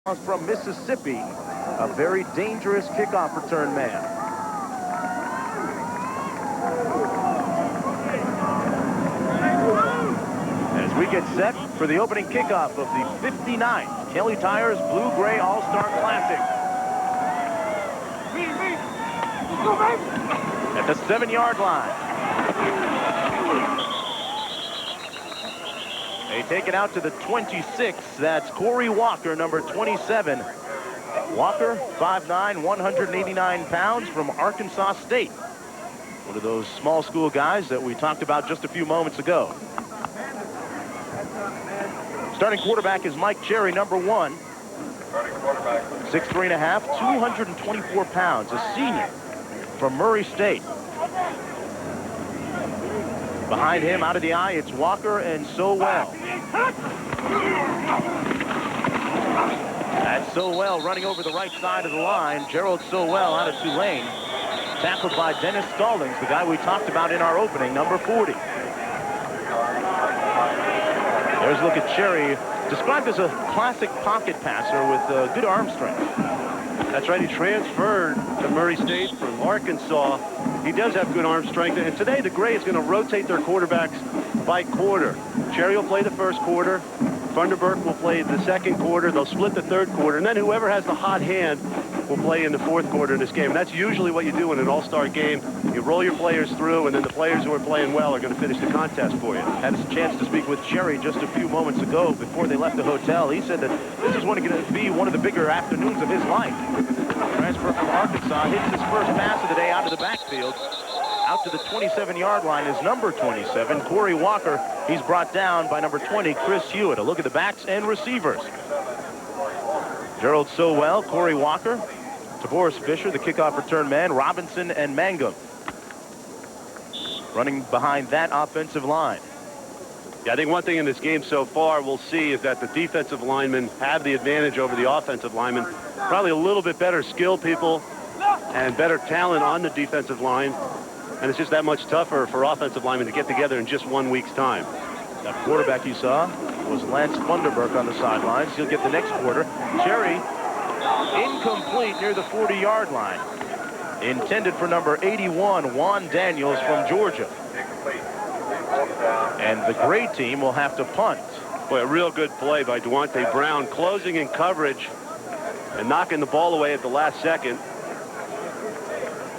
from Mississippi, a very dangerous kickoff return man. As we get set for the opening kickoff of the 59th Kelly Tires Blue-Gray All-Star Classic. At the 7-yard line. They take it out to the 26. That's Corey Walker, number 27. Walker, 5'9", 189 pounds, from Arkansas State. One of those small school guys that we talked about just a few moments ago. Starting quarterback is Mike Cherry, number 1. 6'3 and a half, 224 pounds, a senior from Murray State. Behind him, out of the eye, it's Walker and Sowell. That's Sowell running over the right side of the line. Gerald Sowell out of Tulane. Tackled by Dennis Stallings, the guy we talked about in our opening, number 40. There's a look at Cherry, described as a classic pocket passer with good arm strength. That's right, he transferred to Murray State from Arkansas. He does have good arm strength, and today the Gray is going to rotate their quarterbacks by quarter. Cherry will play the first quarter. Funderburk will play the second quarter. They'll split the third quarter, and then whoever has the hot hand will play in the fourth quarter in this game. And that's usually what you do in an all-star game. You roll your players through, and then the players who are playing well are going to finish the contest for you. Had a chance to speak with Cherry just a few moments ago before they left the hotel. He said that this is going to be one of the bigger afternoons of his life. Transfer from Arkansas, hits his first pass of the day out of the backfield. Out to the 27-yard line is number 27, Corey Walker. He's brought down by number 20, Chris Hewitt. A look at the backs and receivers. Gerald Sowell, Corey Walker, Tavoris Fisher, the kickoff return man, Robinson and Mangum. Running behind that offensive line. Yeah, I think one thing in this game so far we'll see is that the defensive linemen have the advantage over the offensive linemen. Probably a little bit better skilled people and better talent on the defensive line. And it's just that much tougher for offensive linemen to get together in just 1 week's time. That quarterback you saw was Lance Funderburk on the sidelines. He'll get the next quarter. Cherry, incomplete near the 40-yard line. Intended for number 81, Juan Daniels from Georgia. And the Gray team will have to punt. Boy, a real good play by Duante Brown, closing in coverage and knocking the ball away at the last second.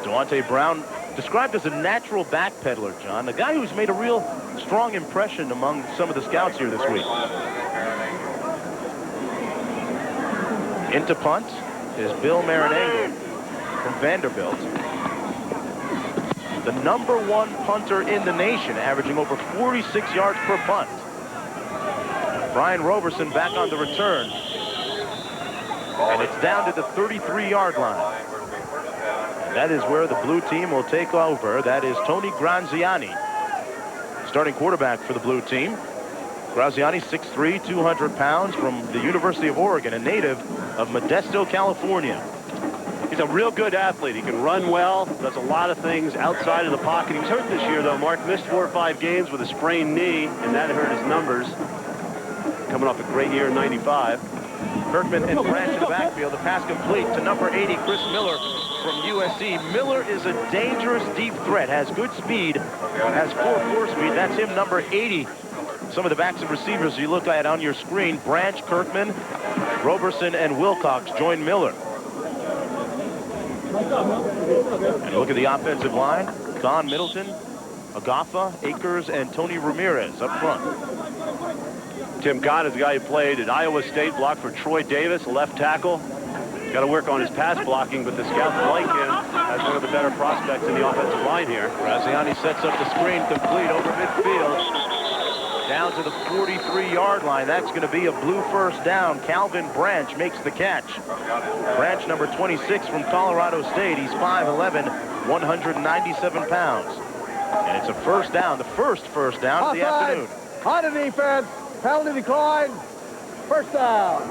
Duante Brown, described as a natural backpedaler, John. A guy who's made a real strong impression among some of the scouts here this week. Into punt is Bill Marinengo from Vanderbilt. The number 1 punter in the nation, averaging over 46 yards per punt. Brian Roberson back on the return. And it's down to the 33-yard line. That is where the blue team will take over. That is Tony Graziani, starting quarterback for the blue team. Graziani, 6'3", 200 pounds, from the University of Oregon, a native of Modesto, California. He's a real good athlete. He can run well, does a lot of things outside of the pocket. He was hurt this year, though. Mark missed 4 or 5 games with a sprained knee, and that hurt his numbers. Coming off a great year in '95. Kirkman and Branch in the backfield. The pass complete to number 80, Chris Miller from USC. Miller is a dangerous deep threat, has good speed, has 4.4 speed. That's him, number 80. Some of the backs and receivers you look at on your screen, Branch, Kirkman, Roberson, and Wilcox join Miller. And look at the offensive line. Don Middleton, Agafa, Akers, and Tony Ramirez up front. Tim Gott is the guy who played at Iowa State, blocked for Troy Davis, a left tackle. Got to work on his pass blocking, but the scouts like him as one of the better prospects in the offensive line here. Graziani sets up the screen, complete over midfield. Down to the 43-yard line. That's going to be a blue first down. Calvin Branch makes the catch. Branch, number 26 from Colorado State. He's 5'11", 197 pounds. And it's a first down, the first down of the afternoon. On the defense, penalty decline, first down.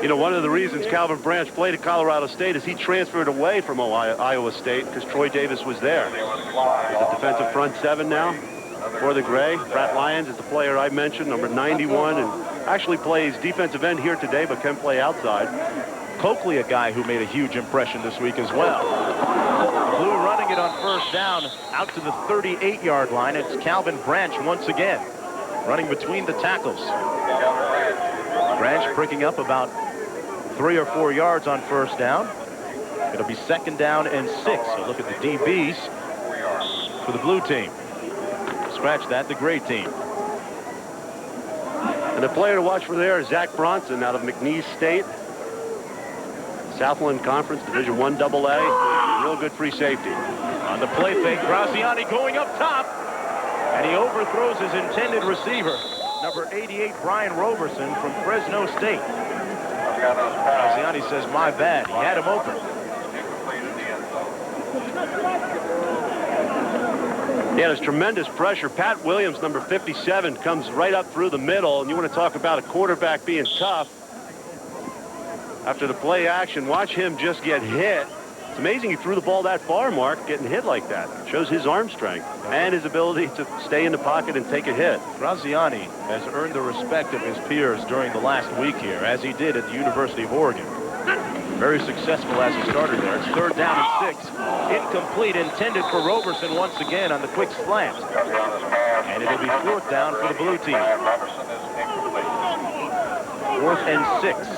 You know, one of the reasons Calvin Branch played at Colorado State is he transferred away from Iowa State because Troy Davis was there. He's a defensive front 7 now for the Gray. Brett Lyons is the player I mentioned, number 91, and actually plays defensive end here today, but can play outside. Coakley, a guy who made a huge impression this week as well. The Blue running it on first down out to the 38-yard line. It's Calvin Branch once again, running between the tackles. Branch picking up about 3 or 4 yards on first down. It'll be second down and 6. So look at the DBs for the blue team. Scratch that, the gray team. And the player to watch for there is Zach Bronson out of McNeese State. Southland Conference, Division I AA. Real good free safety. On the play fake, Graziani going up top. And he overthrows his intended receiver. Number 88, Brian Roberson from Fresno State. Graziani says, my bad. He had him open. Yeah, there's tremendous pressure. Pat Williams, number 57, comes right up through the middle. And you want to talk about a quarterback being tough. After the play action, watch him just get hit. It's amazing he threw the ball that far, Mark, getting hit like that. Shows his arm strength and his ability to stay in the pocket and take a hit. Graziani has earned the respect of his peers during the last week here, as he did at the University of Oregon. Very successful as he started there. It's third down and 6. Incomplete, intended for Roberson once again on the quick slant. And it'll be fourth down for the blue team. 4th and 6.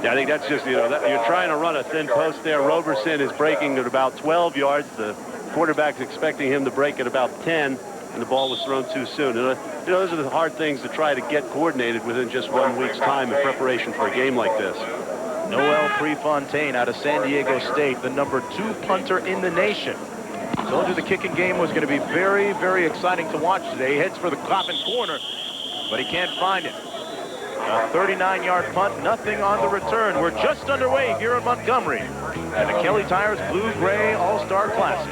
Yeah, I think that's just, you're trying to run a thin post there. Roberson is breaking at about 12 yards. The quarterback's expecting him to break at about 10, and the ball was thrown too soon. Those are the hard things to try to get coordinated within just 1 week's time in preparation for a game like this. Noel Prefontaine out of San Diego State, the number 2 punter in the nation. Told you the kicking game was going to be very, very exciting to watch today. He heads for the Coppin corner, but he can't find it. A 39-yard punt, nothing on the return. We're just underway here in Montgomery at the Kelly Tires Blue-Gray All-Star Classic.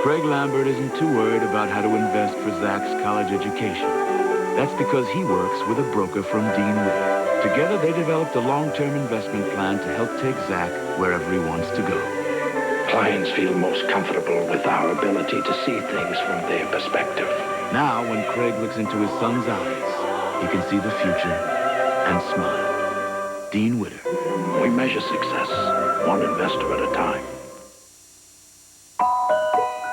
Craig Lambert isn't too worried about how to invest for Zach's college education. That's because he works with a broker from Dean Witter. Together, they developed a long-term investment plan to help take Zach wherever he wants to go. Clients feel most comfortable with our ability to see things from their perspective. Now, when Craig looks into his son's eyes, he can see the future and smile. Dean Witter. We measure success, one investor at a time.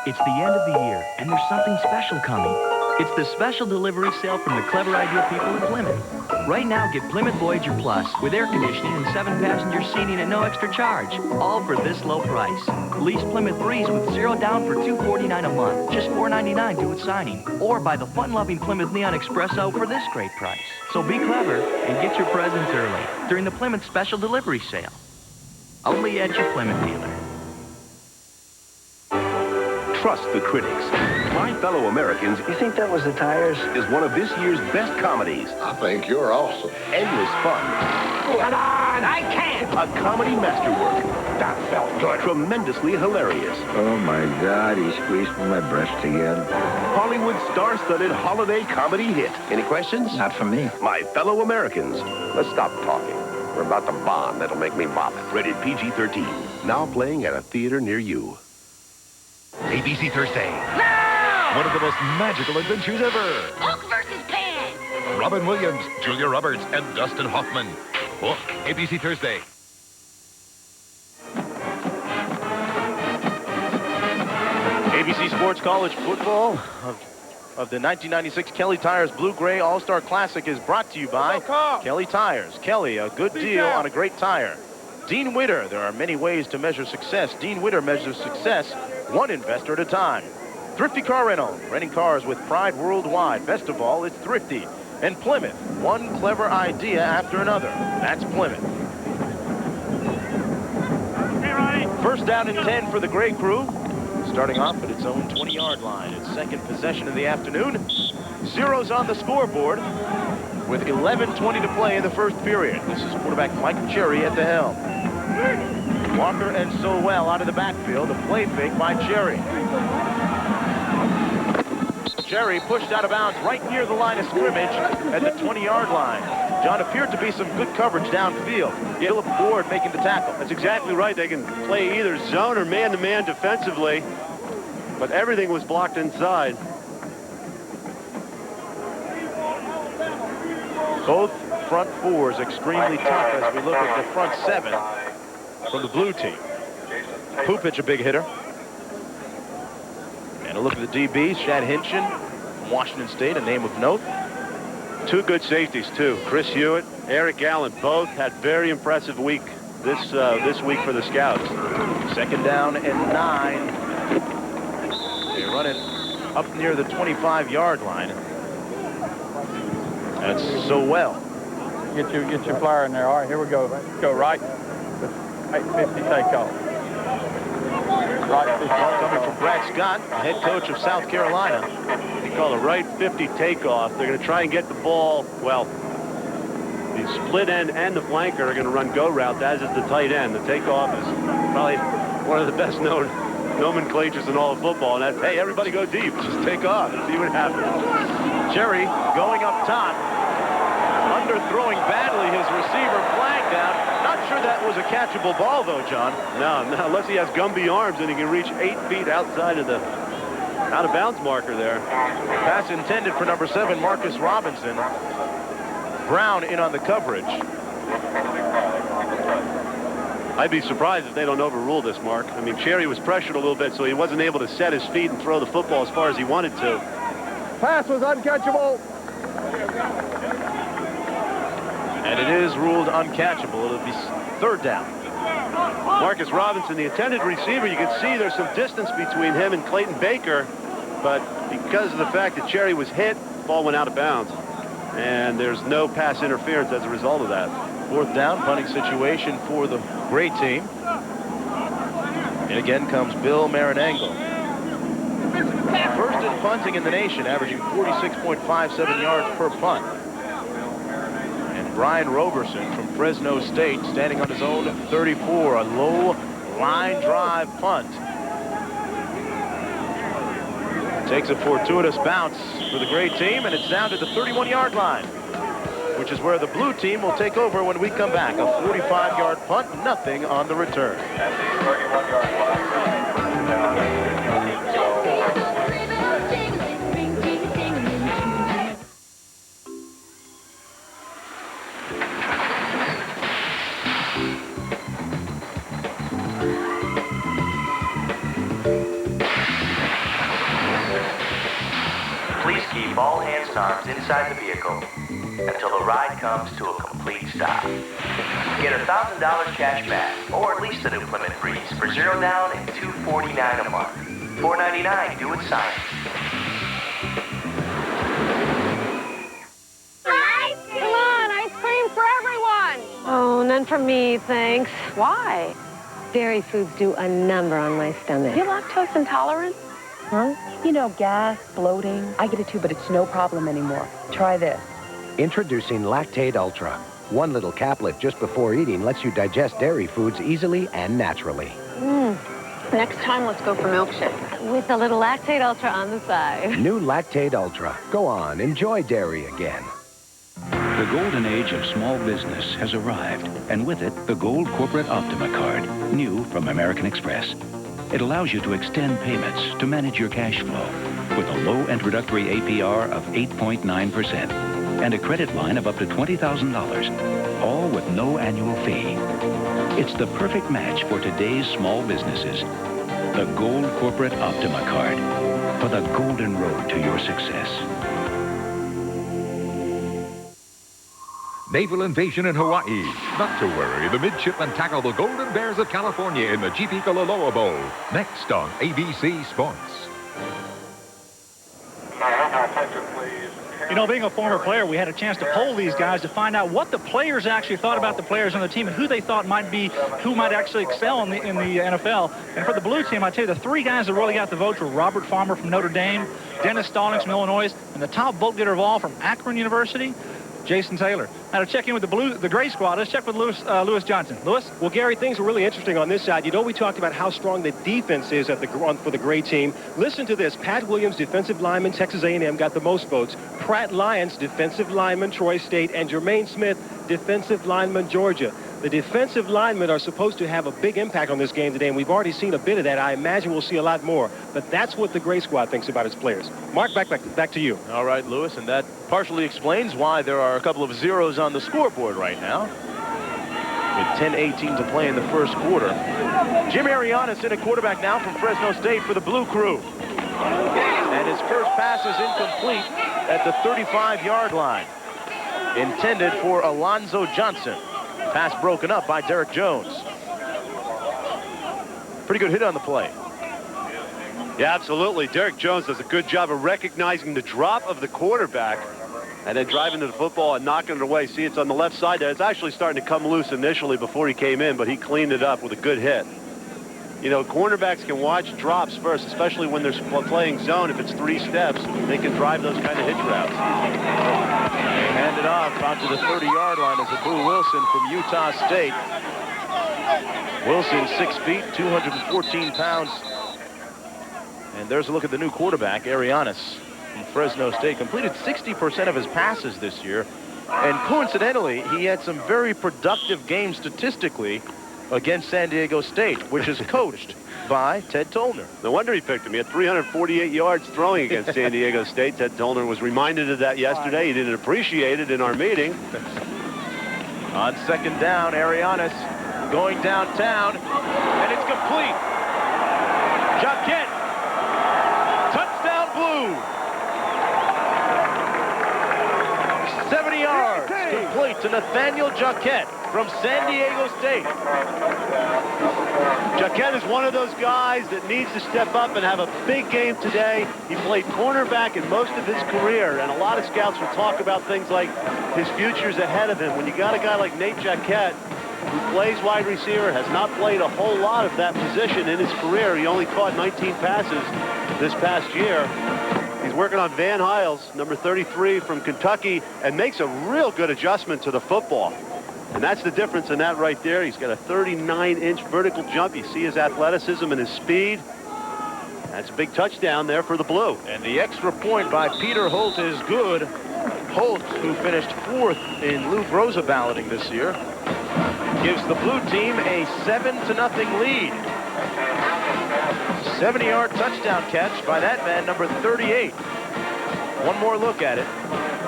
It's the end of the year, and there's something special coming. It's the special delivery sale from the Clever Idea people in Plymouth. Right now, get Plymouth Voyager Plus with air conditioning and 7-passenger seating at no extra charge. All for this low price. Lease Plymouth Breeze with 0 down for $249 a month, just $499 due at signing. Or buy the fun-loving Plymouth Neon Espresso for this great price. So be clever and get your presents early during the Plymouth Special Delivery Sale. Only at your Plymouth dealer. Trust the critics. My Fellow Americans You think that was the tires? is one of this year's best comedies. I think you're awesome. Endless fun. Come on, I can't! A comedy masterwork. That felt good. Tremendously hilarious. Oh, my God, he squeezed my breast again. Hollywood star-studded holiday comedy hit. Any questions? Not for me. My Fellow Americans. Let's stop talking. We're about to bond. That'll make me vomit. Rated PG-13. Now playing at a theater near you. ABC Thursday. No! One of the most magical adventures ever. Hook versus Pan. Robin Williams, Julia Roberts, and Dustin Hoffman. Hook. ABC Thursday. ABC Sports College Football of the 1996 Kelly Tires Blue-Gray All-Star Classic is brought to you by Kelly Tires. Kelly, a good deal on a great tire. Dean Witter, there are many ways to measure success. Dean Witter measures success one investor at a time. Thrifty Car Rental, renting cars with pride worldwide. Best of all, it's thrifty. And Plymouth, one clever idea after another. That's Plymouth. First down and 10 for the Gray Crew. Starting off at its own 20-yard line. Its second possession of the afternoon. Zeros on the scoreboard with 11:20 to play in the first period. This is quarterback Mike Cherry at the helm. Walker and Sowell out of the backfield. A play fake by Cherry. Cherry pushed out of bounds right near the line of scrimmage at the 20-yard line. John, appeared to be some good coverage downfield. Philip Ward making the tackle. That's exactly right. They can play either zone or man-to-man defensively, but everything was blocked inside. Both front fours extremely tough as we look at the front seven from the blue team. Pupich, a big hitter. And a look at the DBs. Shad Hinchin from Washington State, a name of note. Two good safeties, too. Chris Hewitt, Eric Allen, both had very impressive week this week for the Scouts. 2nd down and 9. They run it up near the 25-yard line. That's so well. Get your flyer in there. All right, here we go. Go right. 850 takeoff. Right 50. Coming from Brad Scott, head coach of South Carolina. They call a right 50 takeoff. They're going to try and get the ball, well, the split end and the flanker are going to run go route, as is the tight end. The takeoff is probably one of the best known nomenclatures in all of football. And that's, hey, everybody go deep. Just take off and see what happens. Jerry going up top. Underthrowing badly his receiver, flagged down. Not sure that was a catchable ball, though, John. No, unless he has Gumby arms and he can reach 8 feet outside of the out-of-bounds marker there. Pass intended for number 7, Marcus Robinson. Brown in on the coverage. I'd be surprised if they don't overrule this, Mark. I mean, Cherry was pressured a little bit, so he wasn't able to set his feet and throw the football as far as he wanted to. Pass was uncatchable. And it is ruled uncatchable. It'll be 3rd down. Marcus Robinson, the intended receiver, you can see there's some distance between him and Clayton Baker, but because of the fact that Cherry was hit, ball went out of bounds. And there's no pass interference as a result of that. 4th down, punting situation for the Gray team. And again comes Bill Marinango. First in punting in the nation, averaging 46.57 yards per punt. And Brian Roberson from Fresno State standing on his own 34, a low line drive punt. Takes a fortuitous bounce for the Gray team, and it's down to the 31-yard line, which is where the blue team will take over when we come back. A 45-yard punt, nothing on the return. Please keep all hands and arms inside the vehicle until the ride comes to a complete stop. Get $1,000 cash back, or at least an new Plymouth Breeze for 0 down and $249 a month. $4.99 due at signing. Come on, ice cream for everyone. Oh, none for me, thanks. Why? Dairy foods do a number on my stomach. You're lactose intolerant? Huh? You know, gas, bloating. I get it too, but it's no problem anymore. Try this. Introducing Lactaid Ultra. One little caplet just before eating lets you digest dairy foods easily and naturally. Next time, let's go for milkshake. With a little Lactaid Ultra on the side. New Lactaid Ultra. Go on, enjoy dairy again. The golden age of small business has arrived, and with it, the Gold Corporate Optima card, new from American Express. It allows you to extend payments to manage your cash flow with a low introductory APR of 8.9% and a credit line of up to $20,000, all with no annual fee. It's the perfect match for today's small businesses. The Gold Corporate Optima card for the golden road to your success. Naval invasion in Hawaii. Not to worry, the midshipmen tackle the Golden Bears of California in the GP Kalaloa Bowl. Next on ABC Sports. You know, being a former player, we had a chance to poll these guys to find out what the players actually thought about the players on the team and who they thought might be, who might actually excel in the NFL. And for the blue team, I tell you, the 3 guys that really got the votes were Robert Farmer from Notre Dame, Dennis Stallings from Illinois, and the top vote getter of all from Akron University, Jason Taylor. Now to check in with the Gray squad, let's check with Lewis Johnson. Lewis? Well, Gary, things are really interesting on this side. You know, we talked about how strong the defense is for the Gray team. Listen to this. Pat Williams, defensive lineman, Texas A&M, got the most votes. Pratt Lyons, defensive lineman, Troy State, and Jermaine Smith, defensive lineman, Georgia. The defensive linemen are supposed to have a big impact on this game today, and we've already seen a bit of that. I imagine we'll see a lot more. But that's what the Gray squad thinks about its players. Mark, back to you. All right, Lewis, and that partially explains why there are a couple of zeros on the scoreboard right now. With 10:18 to play in the first quarter. Jim Arianis in a quarterback now from Fresno State for the Blue Crew. And his first pass is incomplete at the 35-yard line. Intended for Alonzo Johnson. Pass broken up by Derek Jones. Pretty good hit on the play. Yeah, absolutely. Derek Jones does a good job of recognizing the drop of the quarterback and then driving to the football and knocking it away. See, it's on the left side there. It's actually starting to come loose initially before he came in, but he cleaned it up with a good hit. You know, cornerbacks can watch drops first, especially when they're playing zone. If it's 3 steps, they can drive those kind of hitch routes. Hand it off out to the 30-yard line as Abu Wilson from Utah State. Wilson, 6 feet, 214 pounds. And there's a look at the new quarterback, Arianis from Fresno State. Completed 60% of his passes this year. And coincidentally, he had some very productive games statistically against San Diego State, which is coached by Ted Tollner. No wonder he picked him. He had 348 yards throwing against San Diego State. Ted Tollner was reminded of that yesterday. He didn't appreciate it in our meeting. On second down, Arianis going downtown, and it's complete. Jacquet, touchdown Blue. 70 yards, complete to Nathaniel Jacquet from San Diego State. Jacquet is one of those guys that needs to step up and have a big game today. He played cornerback in most of his career, and a lot of scouts will talk about things like his future's ahead of him. When you got a guy like Nate Jacquet, who plays wide receiver, has not played a whole lot of that position in his career. He only caught 19 passes this past year. He's working on Van Hiles, number 33 from Kentucky, and makes a real good adjustment to the football. And that's the difference in that right there. He's got a 39-inch vertical jump. You see his athleticism and his speed. That's a big touchdown there for the Blue. And the extra point by Peter Holt is good. Holt, who finished 4th in Lou Groza balloting this year, gives the Blue team a 7-0 lead. 70-yard touchdown catch by that man, number 38. One more look at it.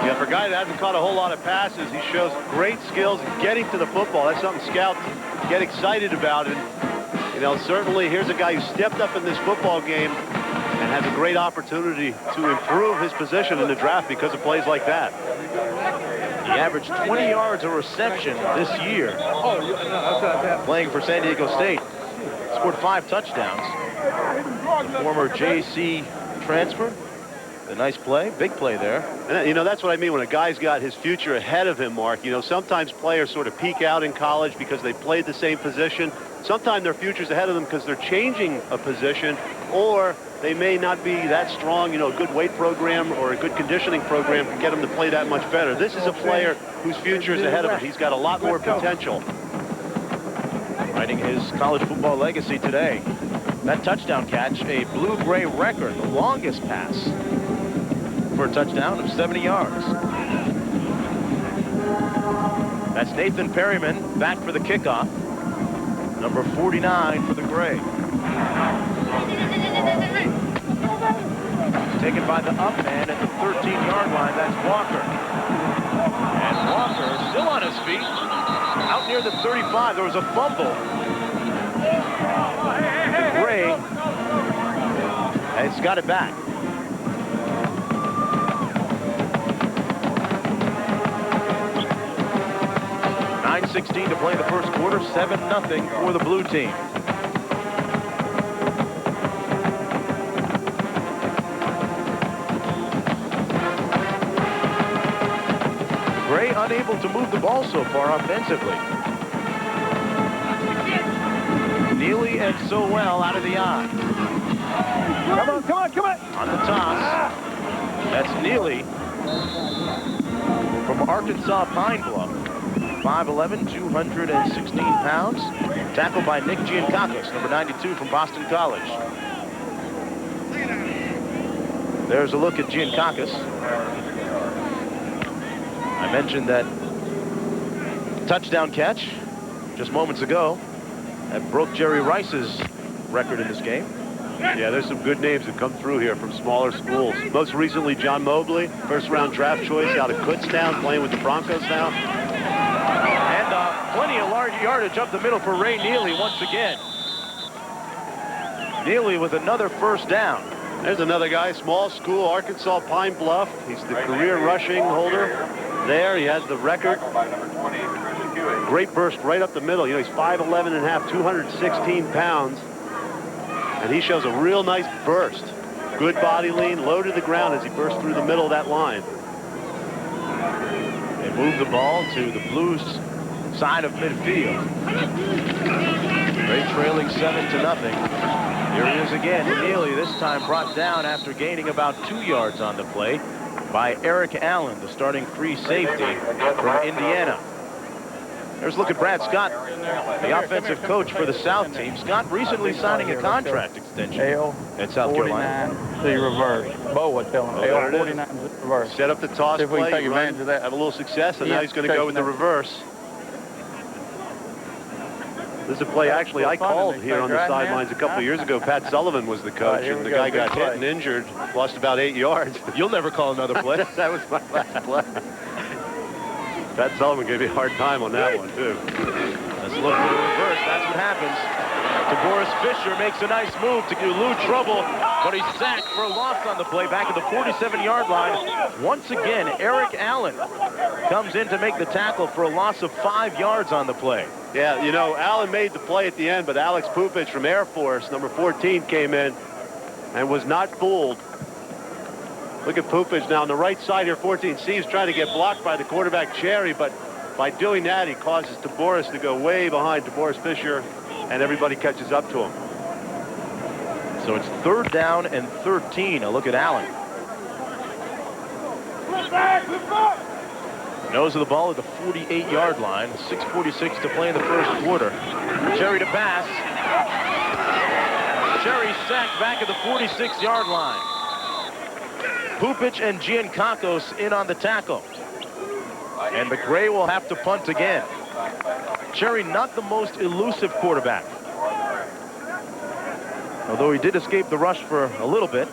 Yeah, for a guy that hasn't caught a whole lot of passes, he shows great skills in getting to the football. That's something scouts get excited about. And, you know, certainly here's a guy who stepped up in this football game and has a great opportunity to improve his position in the draft because of plays like that. He averaged 20 yards a reception this year, playing for San Diego State. Scored 5 touchdowns. The former JC transfer. A nice play, big play there. And, you know, that's what I mean when a guy's got his future ahead of him, Mark. You know, sometimes players sort of peak out in college because they played the same position. Sometimes their future's ahead of them because they're changing a position, or they may not be that strong. You know, a good weight program or a good conditioning program can get them to play that much better. This is a player whose future is ahead of him. He's got a lot more potential. Writing his college football legacy today. That touchdown catch, a Blue-Gray record, the longest pass for a touchdown of 70 yards. That's Nathan Perryman back for the kickoff. Number 49 for the Gray. Taken by the up man at the 13-yard line. That's Walker. And Walker still on his feet. Out near the 35. There was a fumble. The Gray has got it back. 9:16 to play in the first quarter. 7-0 for the Blue team. Gray unable to move the ball so far offensively. Neely and Sowell out of the eye. Come on, come on, come on. On the toss. That's Neely from from Arkansas Pine Bluff. 5'11", 216 pounds. Tackled by Nick Giancakis, number 92 from Boston College. There's a look at Giancakis. I mentioned that touchdown catch just moments ago that broke Jerry Rice's record in this game. Yeah, there's some good names that come through here from smaller schools. Most recently, John Mobley, first-round draft choice out of Kutztown, playing with the Broncos now. And plenty of large yardage up the middle for Ray Neely once again. Neely with another first down. There's another guy, small school, Arkansas Pine Bluff. He's the career rushing holder. There, he has the record. Great burst right up the middle. You know, he's 5'11 and a half, 216 pounds. And he shows a real nice burst. Good body lean, low to the ground as he bursts through the middle of that line. They move the ball to the Blues side of midfield. Ray trailing 7-0. Here he is again. Neely this time brought down after gaining about 2 yards on the play by Eric Allen, the starting free safety from Indiana. There's a look at Brad Scott, the offensive coach for the South team. Scott recently signing a contract extension at South Carolina. See reverse. Bo was telling him. L49 reverse. Set up the toss See if we play, can take advantage of that. Have a little success, and now he's going to go with the reverse. This is a play actually I called here on the sidelines a couple of years ago. Pat Sullivan was the coach, and the guy got hit and injured, lost about 8 yards. You'll never call another play. That was my last play. Pat Sullivan gave me a hard time on that one, too. Let's look for the reverse. That's what happens. DeBoris Fisher makes a nice move to elude trouble, but he's sacked for a loss on the play back at the 47-yard line. Once again, Eric Allen comes in to make the tackle for a loss of 5 yards on the play. Yeah, you know, Allen made the play at the end, but Alex Pupich from Air Force, number 14, came in and was not fooled. Look at Pupich now on the right side here. 14 Steve's trying to get blocked by the quarterback Cherry, but by doing that, he causes DeBoris to go way behind DeBoris Fisher, and everybody catches up to him. So it's 3rd down and 13. A look at Allen. Nose of the ball at the 48-yard line. 6:46 to play in the first quarter. Cherry to pass. Cherry sacked back at the 46-yard line. Pupich and Giancakis in on the tackle. And McRae will have to punt again. Cherry not the most elusive quarterback, although he did escape the rush for a little bit.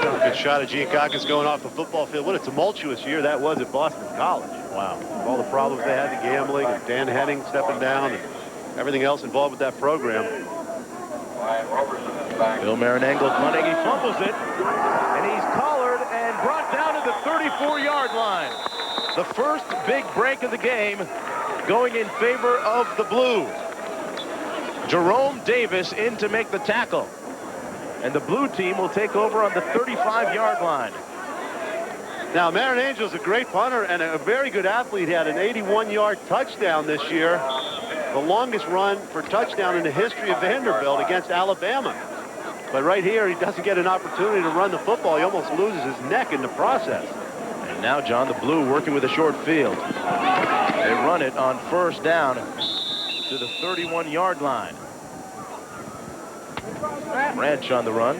Good shot of Giancakis going off the football field. What a tumultuous year that was at Boston College. Wow. All the problems they had, the gambling, and Dan Henning stepping down, and everything else involved with that program. Bill Marinengle punting. He fumbles it, and he's collared and brought down to the 34-yard line. The first big break of the game going in favor of the Blues. Jerome Davis in to make the tackle. And the blue team will take over on the 35-yard line. Now, Marin Angel's a great punter and a very good athlete. He had an 81-yard touchdown this year, the longest run for touchdown in the history of Vanderbilt against Alabama. But right here, he doesn't get an opportunity to run the football. He almost loses his neck in the process. And now, John, the Blue working with a short field. They run it on 1st down to the 31-yard line. Branch on the run.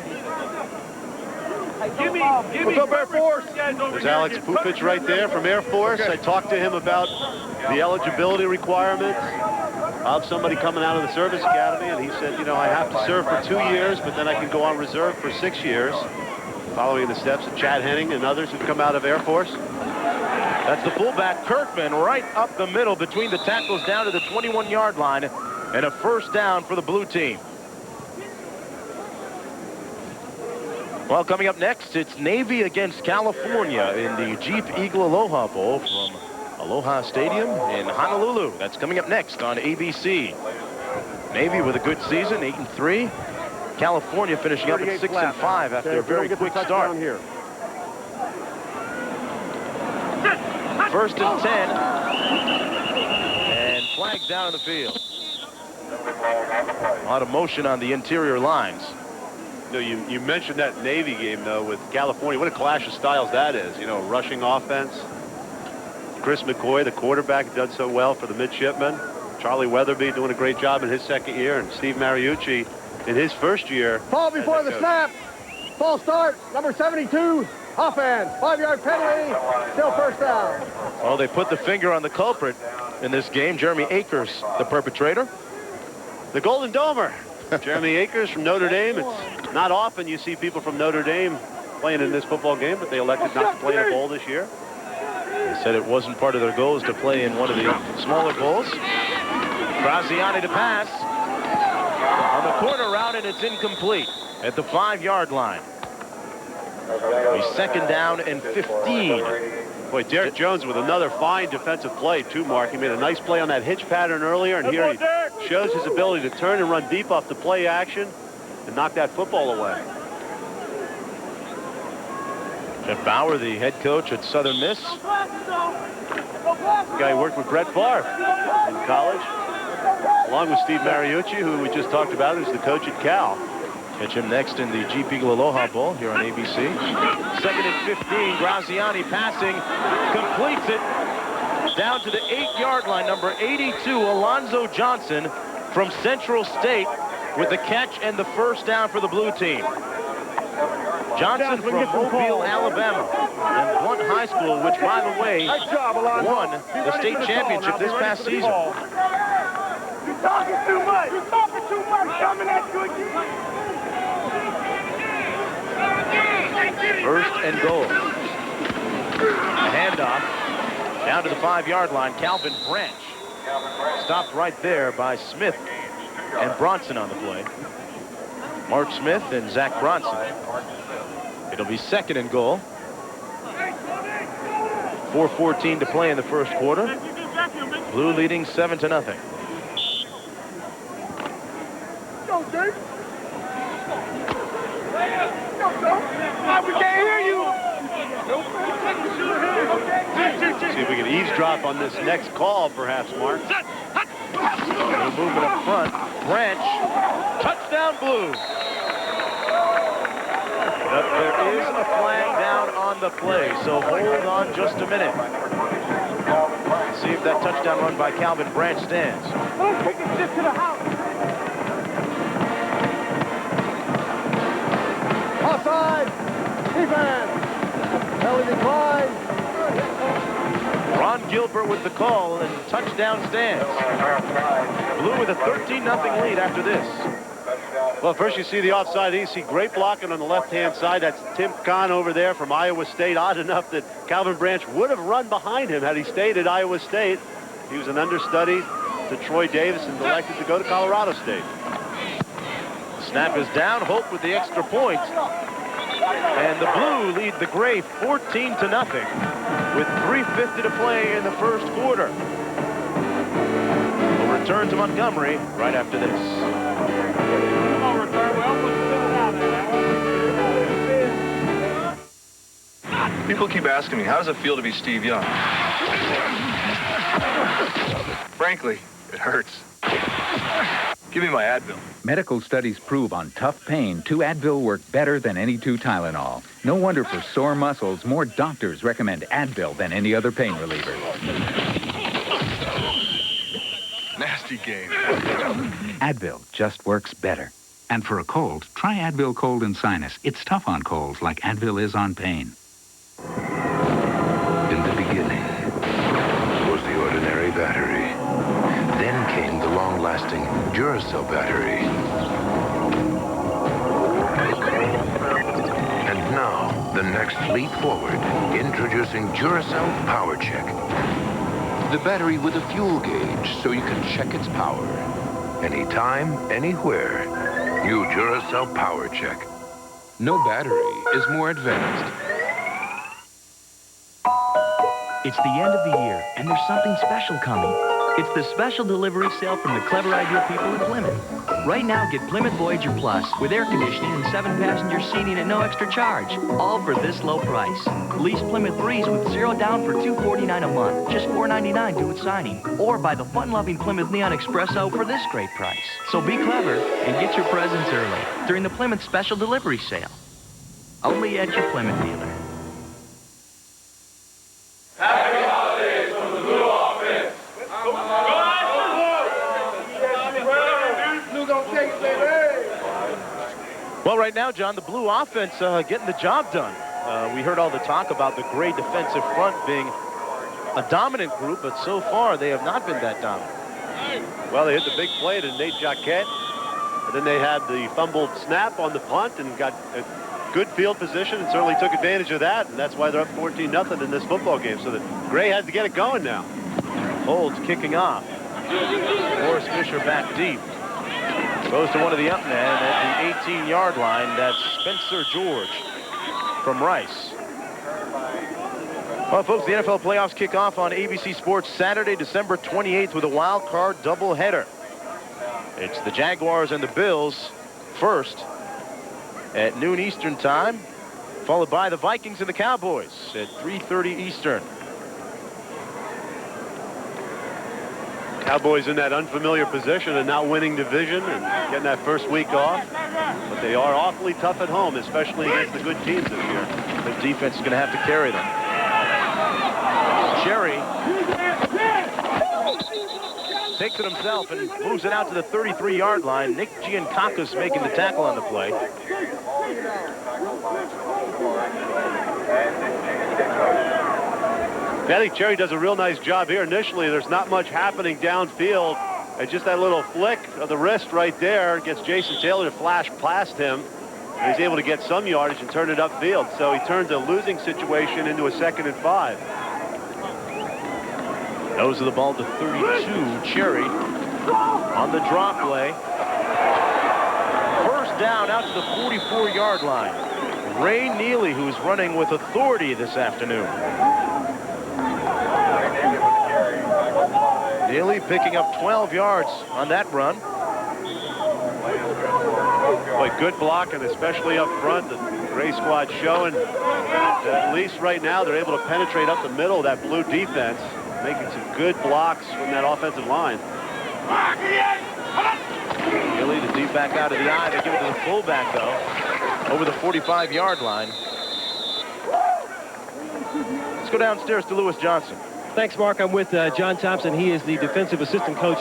What's up, Air Force? There's Alex Pupich right there from Air Force. I talked to him about the eligibility requirements of somebody coming out of the service academy, and he said, you know, I have to serve for 2 years, but then I can go on reserve for 6 years, following in the steps of Chad Henning and others who've come out of Air Force. That's the fullback, Kirkman, right up the middle between the tackles down to the 21-yard line, and a 1st down for the blue team. Well, coming up next, it's Navy against California in the Jeep Eagle Aloha Bowl from Aloha Stadium in Honolulu. That's coming up next on ABC. Navy with a good season, 8-3. California finishing up at 6-5 after a very quick start. Here. 1st and 10. And flags down in the field. A lot of motion on the interior lines. know, you mentioned that Navy game, though, with California. What a clash of styles that is. You know, rushing offense. Chris McCoy, the quarterback, done so well for the midshipmen. Charlie Weatherby doing a great job in his second year, and Steve Mariucci in his first year. Ball before the snap. False start. Number 72. Offense. 5-yard penalty. Still first down. Well, they put the finger on the culprit in this game. Jeremy Akers, the perpetrator. The Golden Domer. Jeremy Akers from Notre Dame. It's not often you see people from Notre Dame playing in this football game, but they elected not to play in a bowl this year. They said it wasn't part of their goals to play in one of the smaller bowls. Graziani to pass on the corner route, and it's incomplete at the 5-yard line. A second down and 15. Boy, Derek Jones with another fine defensive play, too, Mark. He made a nice play on that hitch pattern earlier, and here he shows his ability to turn and run deep off the play action and knock that football away. Jeff Bauer, the head coach at Southern Miss. The guy who worked with Brett Favre in college, along with Steve Mariucci, who we just talked about, who's the coach at Cal. Catch him next in the Jeep Eagle Aloha Bowl here on ABC. Second and 15. Graziani passing, completes it down to the 8-yard line. Number 82, Alonzo Johnson from Central State with the catch and the first down for the blue team. Johnson from Mobile, Alabama, and Blunt High School, which, by the way, won the state championship this past season. You're talking too much. You're talking too much. Coming at you again. First and goal. A handoff down to the 5-yard line. Calvin Branch stopped right there by Smith and Bronson on the play. Mark Smith and Zach Bronson. It'll be second and goal. 4:14 to play in the first quarter. Blue leading 7-0. We can't hear you. See if we can eavesdrop on this next call, perhaps, Mark. Little movement up front. Branch. Touchdown, Blue. But there is a flag down on the play, so hold on just a minute. See if that touchdown run by Calvin Branch stands. Let's take this shit to the house. Offside. Defense. Penalty decline. Ron Gilbert with the call, and touchdown stands. Blue with a 13-0 lead after this. Well, first you see the offside. You see great blocking on the left-hand side. That's Tim Kahn over there from Iowa State. Odd enough that Calvin Branch would have run behind him had he stayed at Iowa State. He was an understudy to Troy Davis and elected to go to Colorado State. Snap is down. Hope with the extra point. And the Blue lead the Gray 14-0 with 3:50 to play in the first quarter. We'll return to Montgomery right after this. People keep asking me, how does it feel to be Steve Young? Frankly, it hurts. Give me my Advil. Medical studies prove on tough pain, 2 Advil work better than any 2 Tylenol. No wonder for sore muscles, more doctors recommend Advil than any other pain reliever. Nasty game. Advil just works better. And for a cold, try Advil Cold and Sinus. It's tough on colds like Advil is on pain. In the beginning was the ordinary battery. Then came the long-lasting Duracell battery. And now, the next leap forward, introducing Duracell Power Check. The battery with a fuel gauge so you can check its power. Anytime, anywhere. New Duracell Power Check. No battery is more advanced. It's the end of the year, and there's something special coming. It's the special delivery sale from the Clever Idea people in Plymouth. Right now, get Plymouth Voyager Plus with air conditioning and 7-passenger seating at no extra charge. All for this low price. Lease Plymouth Breeze with 0 down for $249 a month. Just $499 due at signing. Or buy the fun-loving Plymouth Neon Espresso for this great price. So be clever and get your presents early during the Plymouth Special Delivery Sale. Only at your Plymouth dealer. Happy holidays from the Blue Offense. Well, right now, John, the Blue offense getting the job done. We heard all the talk about the great defensive front being a dominant group, but so far they have not been that dominant. Well, they hit the big play to Nate Jacquet, and then they had the fumbled snap on the punt and got a good field position and certainly took advantage of that, and that's why they're up 14-0 in this football game. So that Gray has to get it going now. Holds kicking off. Morris Fisher back deep. Goes to one of the up men at the 18-yard line. That's Spencer George from Rice. Well, folks, the NFL playoffs kick off on ABC Sports Saturday, December 28th with a wild card doubleheader. It's the Jaguars and the Bills first at noon Eastern time, followed by the Vikings and the Cowboys at 3:30 Eastern. Cowboys in that unfamiliar position and not winning division and getting that first week off. But they are awfully tough at home, especially against the good teams this year. The defense is going to have to carry them. Cherry takes it himself and moves it out to the 33-yard line. Nick Giancakis making the tackle on the play. I think Cherry does a real nice job here. Initially, there's not much happening downfield. And just that little flick of the wrist right there gets Jason Taylor to flash past him. And he's able to get some yardage and turn it upfield. So he turns a losing situation into a 2nd and 5. Nose of the ball to 32. Cherry on the drop play. First down out to the 44-yard line. Ray Neely, who's running with authority this afternoon. Neely picking up 12 yards on that run. Boy, good blocking, especially up front. The Gray squad showing that at least right now they're able to penetrate up the middle of that blue defense, making some good blocks from that offensive line. Neely, the deep back out of the eye. They give it to the fullback, though, over the 45-yard line. Let's go downstairs to Lewis Johnson. Thanks, Mark. I'm with John Thompson. He is the defensive assistant coach.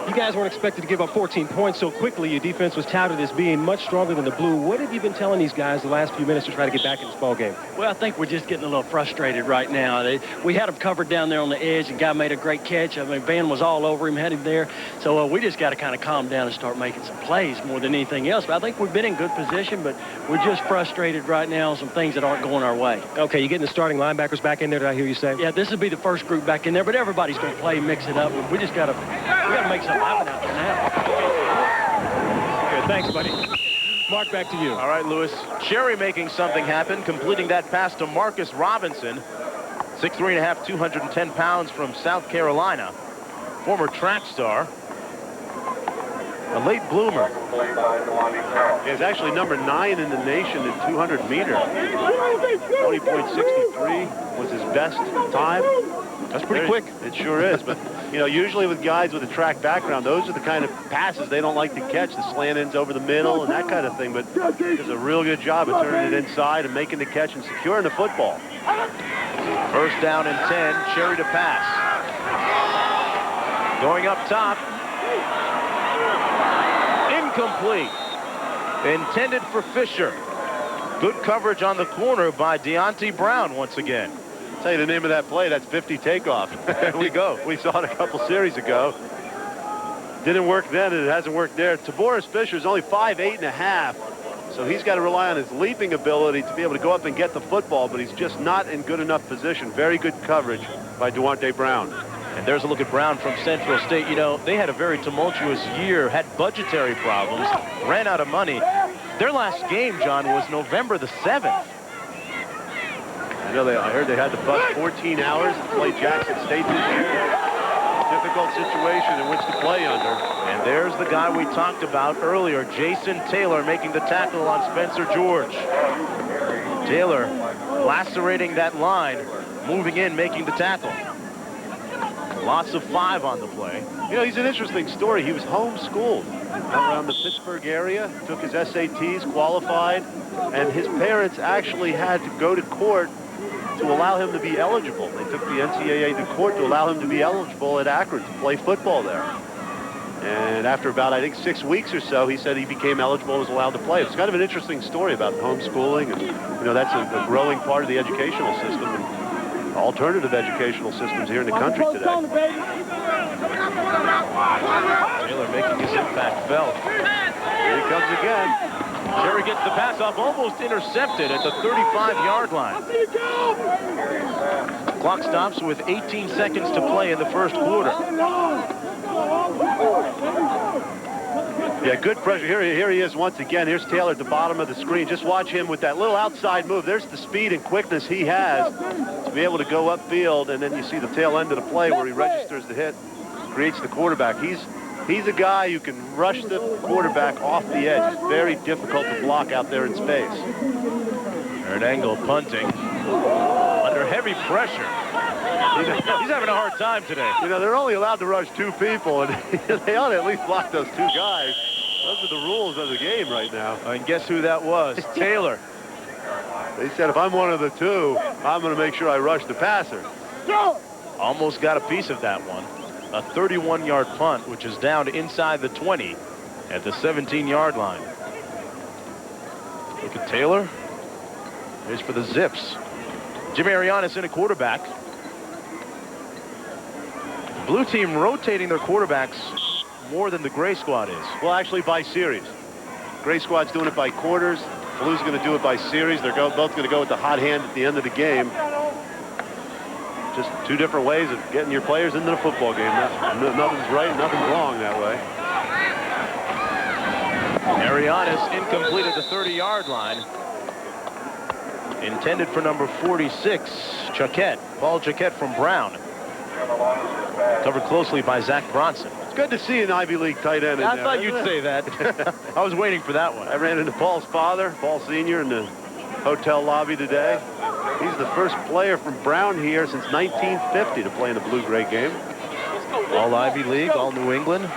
You guys weren't expected to give up 14 points so quickly. Your defense was touted as being much stronger than the Blue. What have you been telling these guys the last few minutes to try to get back in this ball game? Well, I think we're just getting a little frustrated right now. We had him covered down there on the edge. The guy made a great catch. I mean, Van was all over him, had him there. So we just got to kind of calm down and start making some plays more than anything else. But I think we've been in good position, but we're just frustrated right now on some things that aren't going our way. Okay, you getting the starting linebackers back in there, did I hear you say? Yeah, this will be the first group back in there, but everybody's going to play, mix it up. We just got to make something happen out there now. Good, thanks, buddy. Mark, back to you. All right, Lewis. Cherry making something happen, completing that pass to Marcus Robinson, 6'3½", 210 pounds from South Carolina, former track star, a late bloomer. He's actually number 9 in the nation in 200 meter. 20.63 was his best time. That's pretty quick. It sure is. But, you know, usually with guys with a track background, those are the kind of passes they don't like to catch, the slant ends over the middle and that kind of thing. But he does a real good job of turning it inside and making the catch and securing the football. First down and 10, Cherry to pass. Going up top. Incomplete. Intended for Fisher. Good coverage on the corner by Deontay Brown once again. I'll tell you the name of that play. That's 50 takeoff. There we go. We saw it a couple series ago. Didn't work then, and it hasn't worked there. Tavoris Fisher is only 5'8½", so he's got to rely on his leaping ability to be able to go up and get the football, but he's just not in good enough position. Very good coverage by Deontay Brown. And there's a look at Brown from Central State. You know, they had a very tumultuous year, had budgetary problems, ran out of money. Their last game, John, was November the 7th. I heard they had to bust 14 hours to play Jackson State this year. Took difficult situation in which to play under. And there's the guy we talked about earlier, Jason Taylor, making the tackle on Spencer George. Taylor lacerating that line, moving in, making the tackle. Loss of 5 on the play. You know, he's an interesting story. He was homeschooled around the Pittsburgh area, took his SATs, qualified, and his parents actually had to go to court to allow him to be eligible. They took the NCAA to court to allow him to be eligible at Akron to play football there. And after about, I think, 6 weeks or so, he said he became eligible and was allowed to play. It's kind of an interesting story about homeschooling, and, you know, that's a growing part of the educational system and alternative educational systems here in the country today. Taylor making his impact felt. Here he comes again. Jerry gets the pass off, almost intercepted at the 35-yard line. Clock stops with 18 seconds to play in the first quarter. Yeah, good pressure. Here he is once again. Here's Taylor at the bottom of the screen. Just watch him with that little outside move. There's the speed and quickness he has to be able to go upfield, and then you see the tail end of the play where he registers the hit, creates the quarterback. He's a guy who can rush the quarterback off the edge. It's very difficult to block out there in space. Aaron Engel punting under heavy pressure. He's having a hard time today. You know, they're only allowed to rush 2 people, and they ought to at least block those 2 guys. Those are the rules of the game right now. And guess who that was? Taylor. They said if I'm one of the 2, I'm going to make sure I rush the passer. Almost got a piece of that one. A 31-yard punt, which is down inside the 20 at the 17-yard line. Look at Taylor. Here's for the Zips. Jimmy Arianes in a quarterback. Blue team rotating their quarterbacks more than the gray squad is. Well, actually by series. Gray squad's doing it by quarters. Blue's going to do it by series. They're both going to go with the hot hand at the end of the game. Just 2 different ways of getting your players into the football game. Nothing's right, nothing's wrong that way. Arianes incomplete at the 30-yard line. Intended for number 46, Chuckett. Paul Chuckett from Brown. Covered closely by Zach Bronson. It's good to see an Ivy League tight end in I there, thought you'd say that. I was waiting for that one. I ran into Paul's father, Paul Sr., in the hotel lobby today. He's the first player from Brown here since 1950 to play in a blue-gray game. All Ivy League, all New England.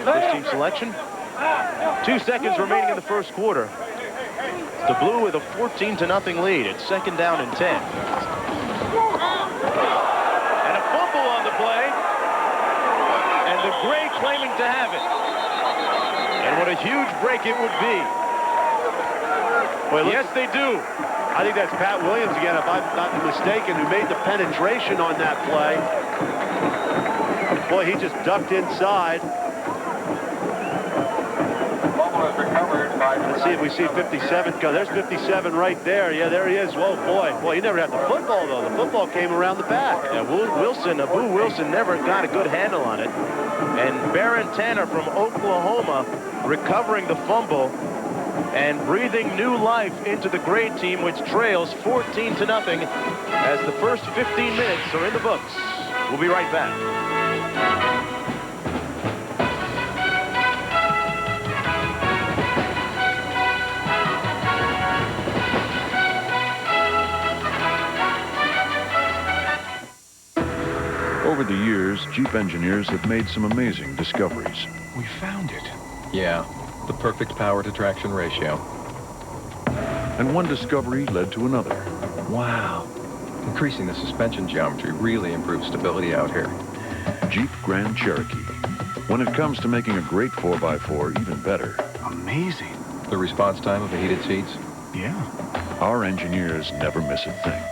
First team selection. 2 seconds remaining in the first quarter. The Blue with a 14-0 lead. It's 2nd down and 10. And a fumble on the play. And the Gray claiming to have it. And what a huge break it would be. Boy, yes, they do. I think that's Pat Williams again, if I'm not mistaken, who made the penetration on that play. Boy, he just ducked inside. Let's see if we see 57 come. There's 57 right there. Yeah, there he is. Whoa, boy. Boy, he never had the football, though. The football came around the back. Yeah, Abu Wilson never got a good handle on it. And Baron Tanner from Oklahoma recovering the fumble and breathing new life into the Gray team, which trails 14-0 as the first 15 minutes are in the books. We'll be right back. Over the years, Jeep engineers have made some amazing discoveries. We found it. Yeah, the perfect power-to-traction ratio. And one discovery led to another. Wow. Increasing the suspension geometry really improves stability out here. Jeep Grand Cherokee. When it comes to making a great 4x4 even better. Amazing. The response time of the heated seats? Yeah. Our engineers never miss a thing.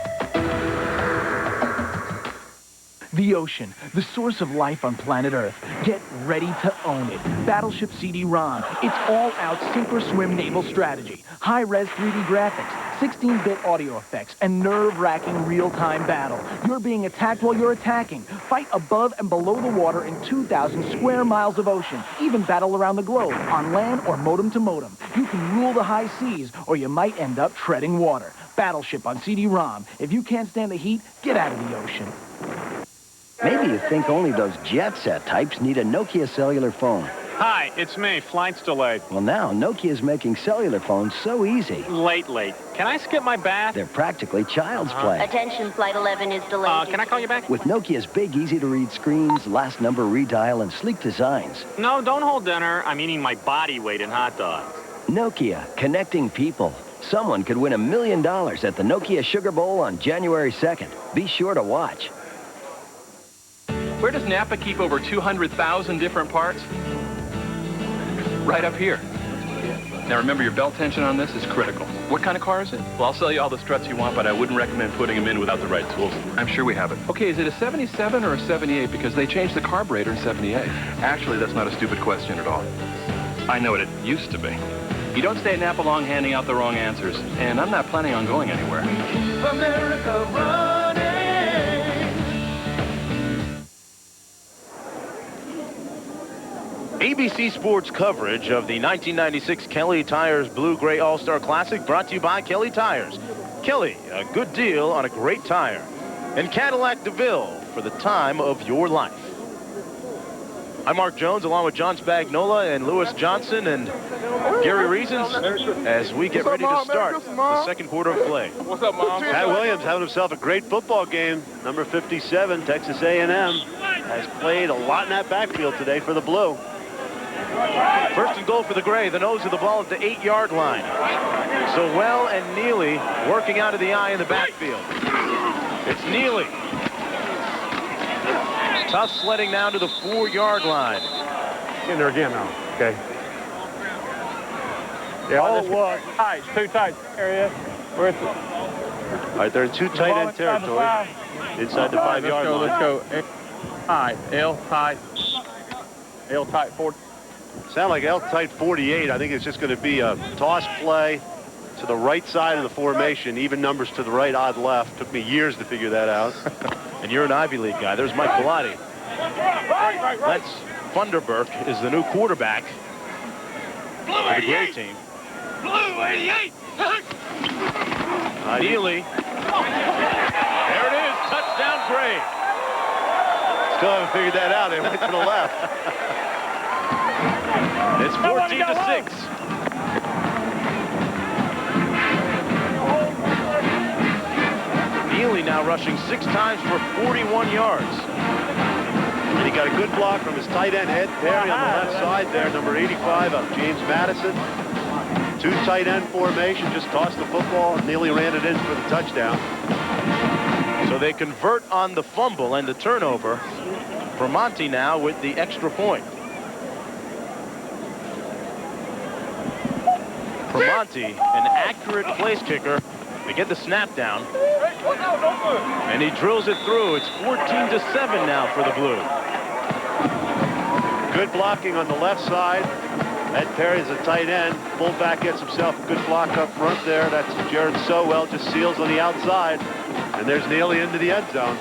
The ocean, the source of life on planet Earth. Get ready to own it. Battleship CD-ROM. It's all-out sink-or-swim naval strategy. High-res 3D graphics, 16-bit audio effects, and nerve-wracking real-time battle. You're being attacked while you're attacking. Fight above and below the water in 2,000 square miles of ocean. Even battle around the globe, on land or modem to modem. You can rule the high seas, or you might end up treading water. Battleship on CD-ROM. If you can't stand the heat, get out of the ocean. Maybe you think only those jet set types need a Nokia cellular phone. Hi, it's me. Flight's delayed. Well, now Nokia's making cellular phones so easy. Late. Can I skip my bath? They're practically child's play. Attention, Flight 11 is delayed. Can I call you back? With Nokia's big, easy-to-read screens, last number redial, and sleek designs. No, don't hold dinner. I'm eating my body weight in hot dogs. Nokia, connecting people. Someone could win $1 million at the Nokia Sugar Bowl on January 2nd. Be sure to watch. Where does Napa keep over 200,000 different parts? Right up here. Now remember, your belt tension on this is critical. What kind of car is it? Well, I'll sell you all the struts you want, but I wouldn't recommend putting them in without the right tools. I'm sure we have it. Okay, is it a 77 or a 78? Because they changed the carburetor in 78. Actually, that's not a stupid question at all. I know what it used to be. You don't stay at Napa long handing out the wrong answers, and I'm not planning on going anywhere. America running. ABC Sports coverage of the 1996 Kelly Tires Blue-Gray All-Star Classic brought to you by Kelly Tires. Kelly, a good deal on a great tire. And Cadillac DeVille for the time of your life. I'm Mark Jones along with John Spagnola and Lewis Johnson and Gary Reasons as we get ready to start the second quarter of play. What's up, Mom? Pat Williams having himself a great football game. Number 57, Texas A&M, has played a lot in that backfield today for the Blue. First and goal for the Gray. The nose of the ball at the 8-yard line. Sowell and Neely working out of the eye in the backfield. It's Neely. Tough sledding down to the 4-yard line. In there again now. Okay. Yeah, all it was. Tight, too tight. There he is. Where's the... All right, they're in two tight end territory. Inside the 5-yard line. Let's go. Tight. L tight. L tight 40. Sound like L tight 48. I think it's just going to be a toss play to the right side of the formation. Even numbers to the right, odd left. Took me years to figure that out. And you're an Ivy League guy. There's Mike Bellotti. That's Funderburk is the new quarterback for the Gray team. Blue 88. Neely. There it is. Touchdown Gray. Still haven't figured that out. They went to the left. It's 14-6. Neely now rushing 6 times for 41 yards. And he got a good block from his tight end, Ed Perry, on the left side there, number 85 of James Madison. 2 tight end formation, just tossed the football, and Neely ran it in for the touchdown. So they convert on the fumble and the turnover. Primanti now with the extra point. Primanti, an accurate place kicker. They get the snap down. And he drills it through. It's 14-7 now for the Blue. Good blocking on the left side. Ed Perry's a tight end. Fullback gets himself a good block up front there. That's Jared Sowell, just seals on the outside. And there's Neely into the end zone.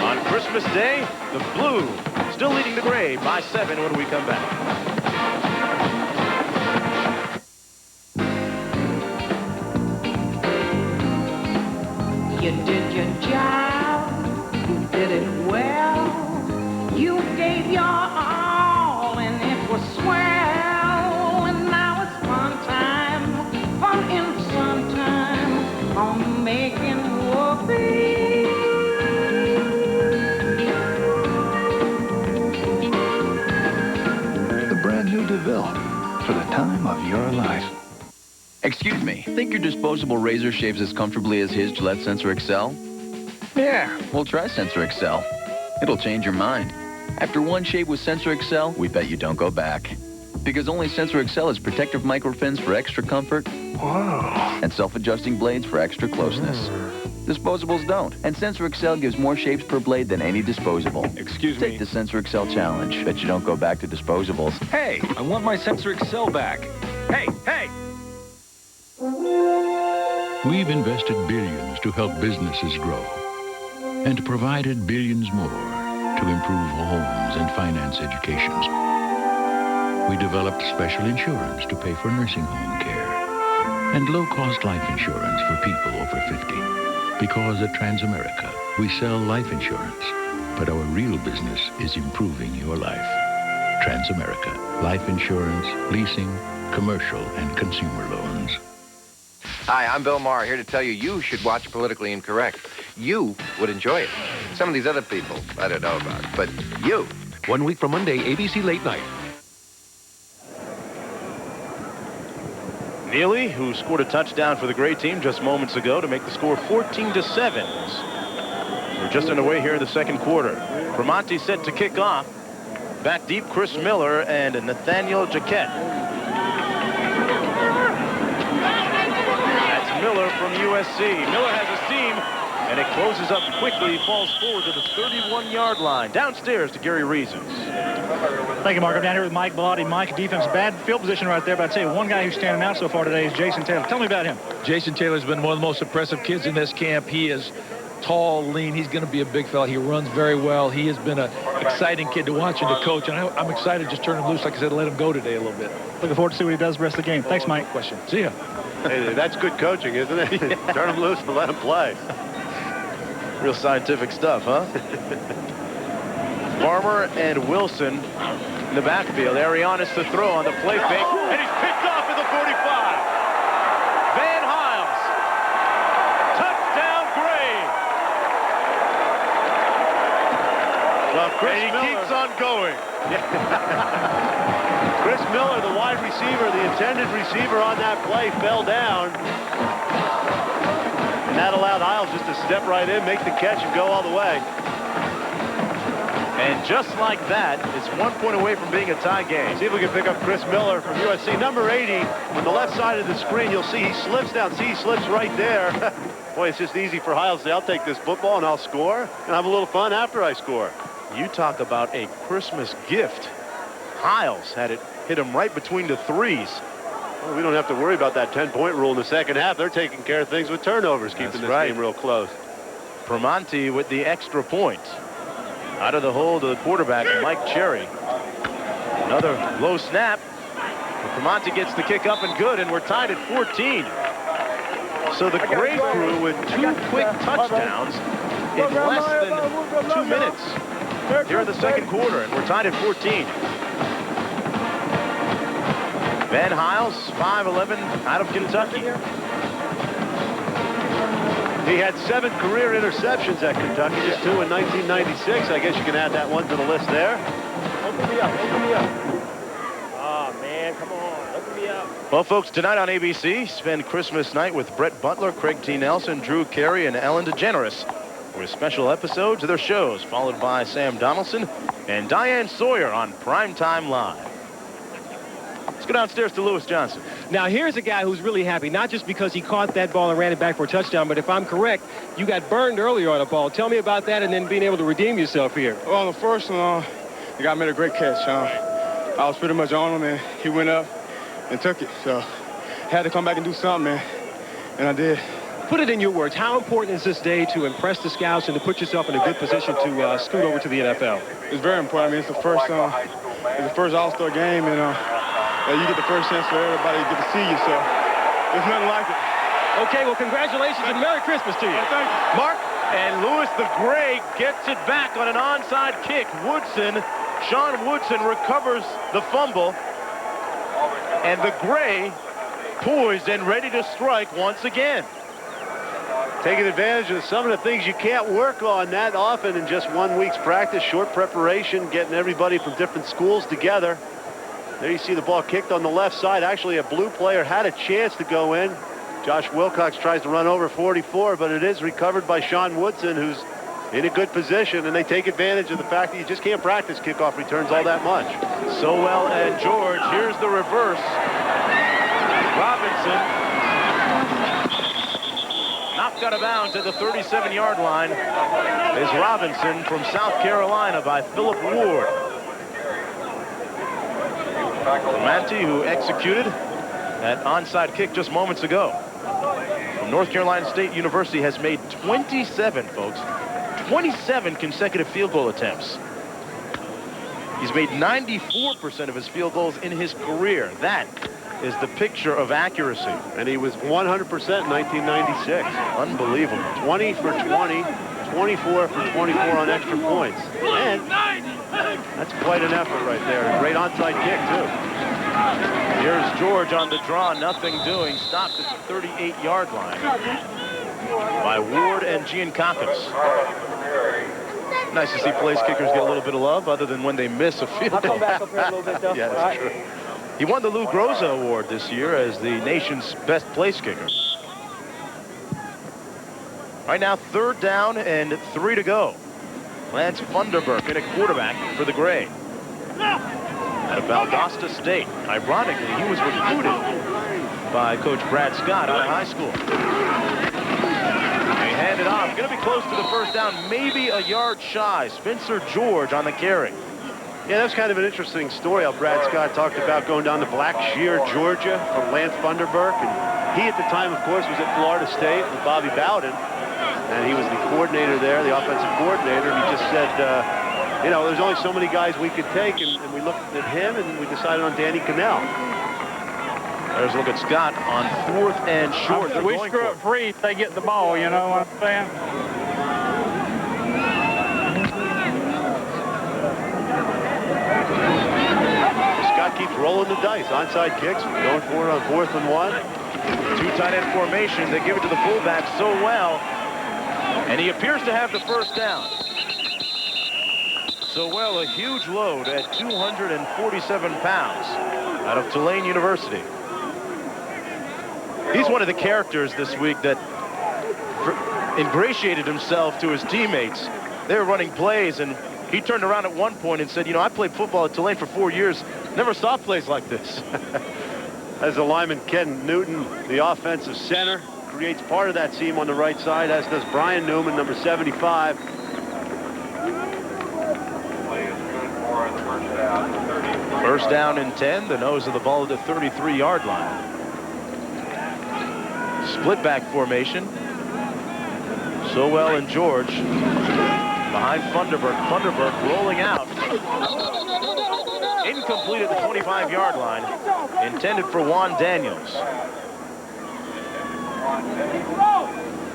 On Christmas Day, the Blue still leading the Gray by 7 when we come back. You did your job, you did it well. You gave your all and it was swell. And now it's fun time, fun in the sun time. I'm making whoopee. The brand new DeVille for the time of your life. Excuse me, think your disposable razor shaves as comfortably as his Gillette Sensor Excel? Yeah. Well, try Sensor Excel. It'll change your mind. After one shave with Sensor Excel, we bet you don't go back. Because only Sensor Excel has protective microfins for extra comfort. Wow. And self-adjusting blades for extra closeness. Disposables don't. And Sensor Excel gives more shapes per blade than any disposable. Excuse me. Take the Sensor Excel challenge. Bet you don't go back to disposables. Hey, I want my Sensor Excel back. Hey, hey! We've invested billions to help businesses grow and provided billions more to improve homes and finance educations. We developed special insurance to pay for nursing home care and low-cost life insurance for people over 50. Because at Transamerica, we sell life insurance, but our real business is improving your life. Transamerica, life insurance, leasing, commercial, and consumer loans. Hi, I'm Bill Maher, here to tell you should watch Politically Incorrect. You would enjoy it. Some of these other people, I don't know about, but you. 1 week from Monday, ABC Late Night. Neely, who scored a touchdown for the Gray team just moments ago to make the score 14-7. We're just underway here in the second quarter. Bramante set to kick off. Back deep, Chris Miller and Nathaniel Jaquette. That's Miller from USC. Miller has a seam, and it closes up quickly, falls forward to the 31-yard line. Downstairs to Gary Reasons. Thank you, Mark. I'm down here with Mike Bellotti. Mike, defense, bad field position right there, but I'd tell you one guy who's standing out so far today is Jason Taylor. Tell me about him. Jason Taylor's been one of the most impressive kids in this camp. He is tall, lean. He's going to be a big fella. He runs very well. He has been an exciting kid to watch and to coach, and I'm excited to just turn him loose, like I said, let him go today a little bit. Looking forward to see what he does the rest of the game. Thanks, Mike. Question. See ya. Hey, that's good coaching, isn't it? Turn him loose and let him play. Real scientific stuff, huh? Farmer and Wilson in the backfield. Arianes to throw on the play fake, and he's picked off at the 45. Van Hiles. Touchdown, Gray. Well, Chris and he Miller keeps on going. Chris Miller, the wide receiver, the intended receiver on that play, fell down. And that allowed Hiles just to step right in, make the catch, and go all the way. And just like that, it's 1 point away from being a tie game. See if we can pick up Chris Miller from USC. Number 80, on the left side of the screen, you'll see he slips down. See, he slips right there. Boy, it's just easy for Hiles to say, I'll take this football and I'll score and have a little fun after I score. You talk about a Christmas gift. Hiles had it hit him right between the threes. Well, we don't have to worry about that 10-point rule in the second half. They're taking care of things with turnovers, keeping this game real close. Bramante with the extra point. Out of the hold of the quarterback, Mike Cherry. Another low snap. Bramante gets the kick up and good, and we're tied at 14. So the Gray crew with 2 quick touchdowns in less than 2 minutes here in the second quarter, and we're tied at 14. Van Hiles, 5'11", out of Kentucky. He had 7 career interceptions at Kentucky, just 2 in 1996. I guess you can add that one to the list there. Open me up, open me up. Oh, man, come on, open me up. Well, folks, tonight on ABC, spend Christmas night with Brett Butler, Craig T. Nelson, Drew Carey, and Ellen DeGeneres with special episodes of their shows, followed by Sam Donaldson and Diane Sawyer on Primetime Live. Let's go downstairs to Lewis Johnson. Now, here's a guy who's really happy, not just because he caught that ball and ran it back for a touchdown, but if I'm correct, you got burned earlier on a ball. Tell me about that and then being able to redeem yourself here. Well, the first one, the guy made a great catch. I was pretty much on him, and he went up and took it. So I had to come back and do something, and I did. Put it in your words. How important is this day to impress the scouts and to put yourself in a good position to scoot over to the NFL? It's very important. I mean, it's the first All-Star game, and you get the first chance for everybody to get to see you, so there's nothing like it. Okay, well, congratulations and Merry Christmas to you. Thank you. Mark, and Lewis the Gray gets it back on an onside kick. Sean Woodson recovers the fumble, and the Gray poised and ready to strike once again. Taking advantage of some of the things you can't work on that often in just 1 week's practice, short preparation, getting everybody from different schools together. There you see the ball kicked on the left side. Actually, a blue player had a chance to go in. Josh Wilcox tries to run over 44, but it is recovered by Sean Woodson, who's in a good position, and they take advantage of the fact that you just can't practice kickoff returns all that much. Sowell and George, here's the reverse. Robinson knocked out of bounds at the 37-yard line is Robinson from South Carolina by Philip Ward. Bramante, who executed that onside kick just moments ago from North Carolina State University, has made 27, folks, 27 consecutive field goal attempts. He's made 94% of his field goals in his career. That is the picture of accuracy. And he was 100% in 1996. Unbelievable. 20 for 20, 24 for 24 on extra points. And that's quite an effort right there. A great onside kick, too. Here's George on the draw, nothing doing. Stopped at the 38-yard line by Ward and Giancakis. Nice to see place kickers get a little bit of love, other than when they miss a field goal. I'll come back up here a little bit, though. Yeah, that's true. He won the Lou Groza Award this year as the nation's best place kicker. Right now, 3rd down and 3 to go. Lance Funderburk in at quarterback for the Gray. Out of Valdosta State. Ironically, he was recruited by Coach Brad Scott out of high school. They hand it off. Going to be close to the 1st down, maybe a yard shy. Spencer George on the carry. Yeah, that's kind of an interesting story how Brad Scott talked about going down to Blackshear, Georgia from Lance Funderburk. And he at the time, of course, was at Florida State with Bobby Bowden. And he was the coordinator there, the offensive coordinator. And he just said, you know, there's only so many guys we could take. And we looked at him and we decided on Danny Cannell. There's a look at Scott on 4th and short. We screw up free if they get the ball, you know what I'm saying? Scott keeps rolling the dice. Onside kicks, going for it on 4th and 1. 2 tight end formation. They give it to the fullback so well. And he appears to have the 1st down. So well, a huge load at 247 pounds out of Tulane University. He's one of the characters this week that ingratiated himself to his teammates. They were running plays, and he turned around at one point and said, you know, I played football at Tulane for 4 years. Never saw plays like this. As the lineman Ken Newton, the offensive center, creates part of that seam on the right side, as does Brian Newman, number 75. First down and 10, the nose of the ball at the 33-yard line. Split back formation. Sowell and George behind Funderburk. Funderburk rolling out. Incomplete at the 25-yard line. Intended for Juan Daniels.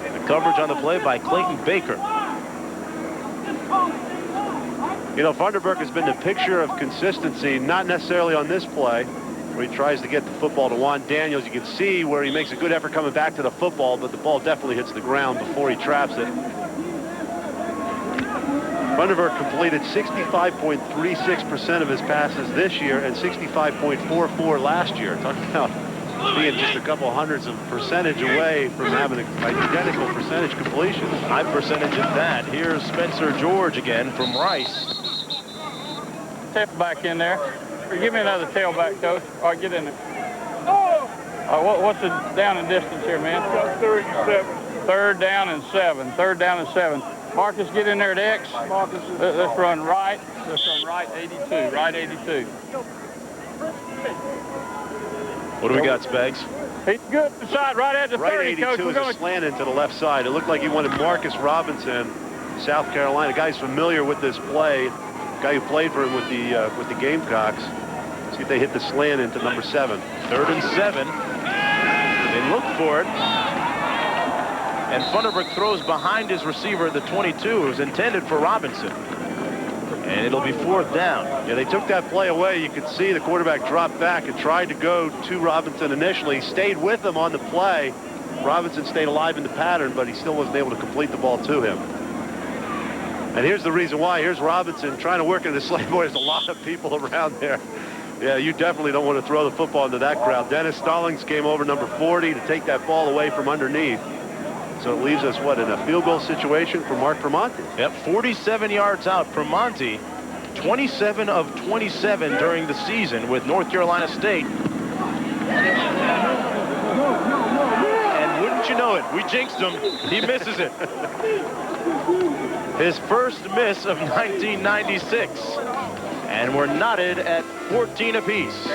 The coverage on the play by Clayton Baker. You know, Funderburk has been the picture of consistency, not necessarily on this play, where he tries to get the football to Juan Daniels. You can see where he makes a good effort coming back to the football, but the ball definitely hits the ground before he traps it. Funderburk completed 65.36% of his passes this year and 65.44 last year. Talk about being just a couple hundreds of percentage away from having an identical percentage completion. High percentage at that. Here's Spencer George again from Rice. Tailback in there. Give me another tailback, Coach. All right, get in there. What's the down and distance here, man? 3rd and 7. 3rd down and 7. 3rd down and 7. Marcus, get in there at X. Marcus, let's run right. Let's run right 82. Right 82. What do we got, Spags? He's good inside, right at the 30, right 82 Coach. Is a slant into the left side. It looked like he wanted Marcus Robinson, South Carolina. A guy's familiar with this play. A guy who played for him with the Gamecocks. See if they hit the slant into number 7. 3rd and 7. They look for it. And Funderburk throws behind his receiver at the 22. It was intended for Robinson. And it'll be 4th down. Yeah, they took that play away. You could see the quarterback drop back and tried to go to Robinson initially. Stayed with him on the play. Robinson stayed alive in the pattern, but he still wasn't able to complete the ball to him. And here's the reason why. Here's Robinson trying to work into the slate. Boy, there's a lot of people around there. Yeah, you definitely don't want to throw the football into that crowd. Dennis Stallings came over, number 40, to take that ball away from underneath. So it leaves us, what, in a field goal situation for Mark Primanti. Yep, 47 yards out. Primanti, 27 of 27 during the season with North Carolina State. And wouldn't you know it, we jinxed him. He misses it. His first miss of 1996. And we're knotted at 14 apiece.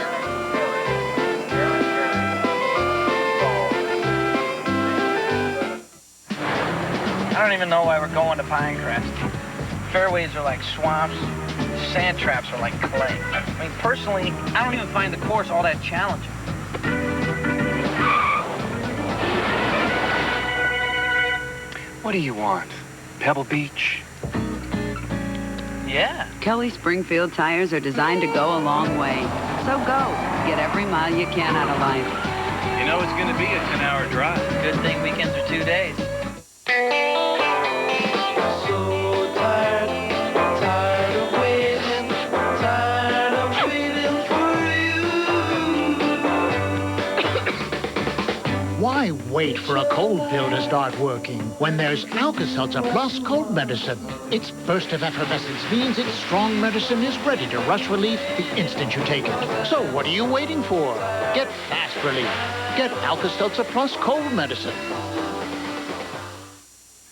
I don't even know why we're going to Pinecrest. Fairways are like swamps. Sand traps are like clay. I mean, personally, I don't even find the course all that challenging. What do you want? Pebble Beach? Yeah. Kelly Springfield tires are designed to go a long way. So go. Get every mile you can out of life. You know it's going to be a 10-hour drive. Good thing weekends are 2 days. Why wait for a cold pill to start working when there's Alka-Seltzer Plus cold medicine? Its burst of effervescence means its strong medicine is ready to rush relief the instant you take it. So what are you waiting for? Get fast relief. Get Alka-Seltzer Plus cold medicine.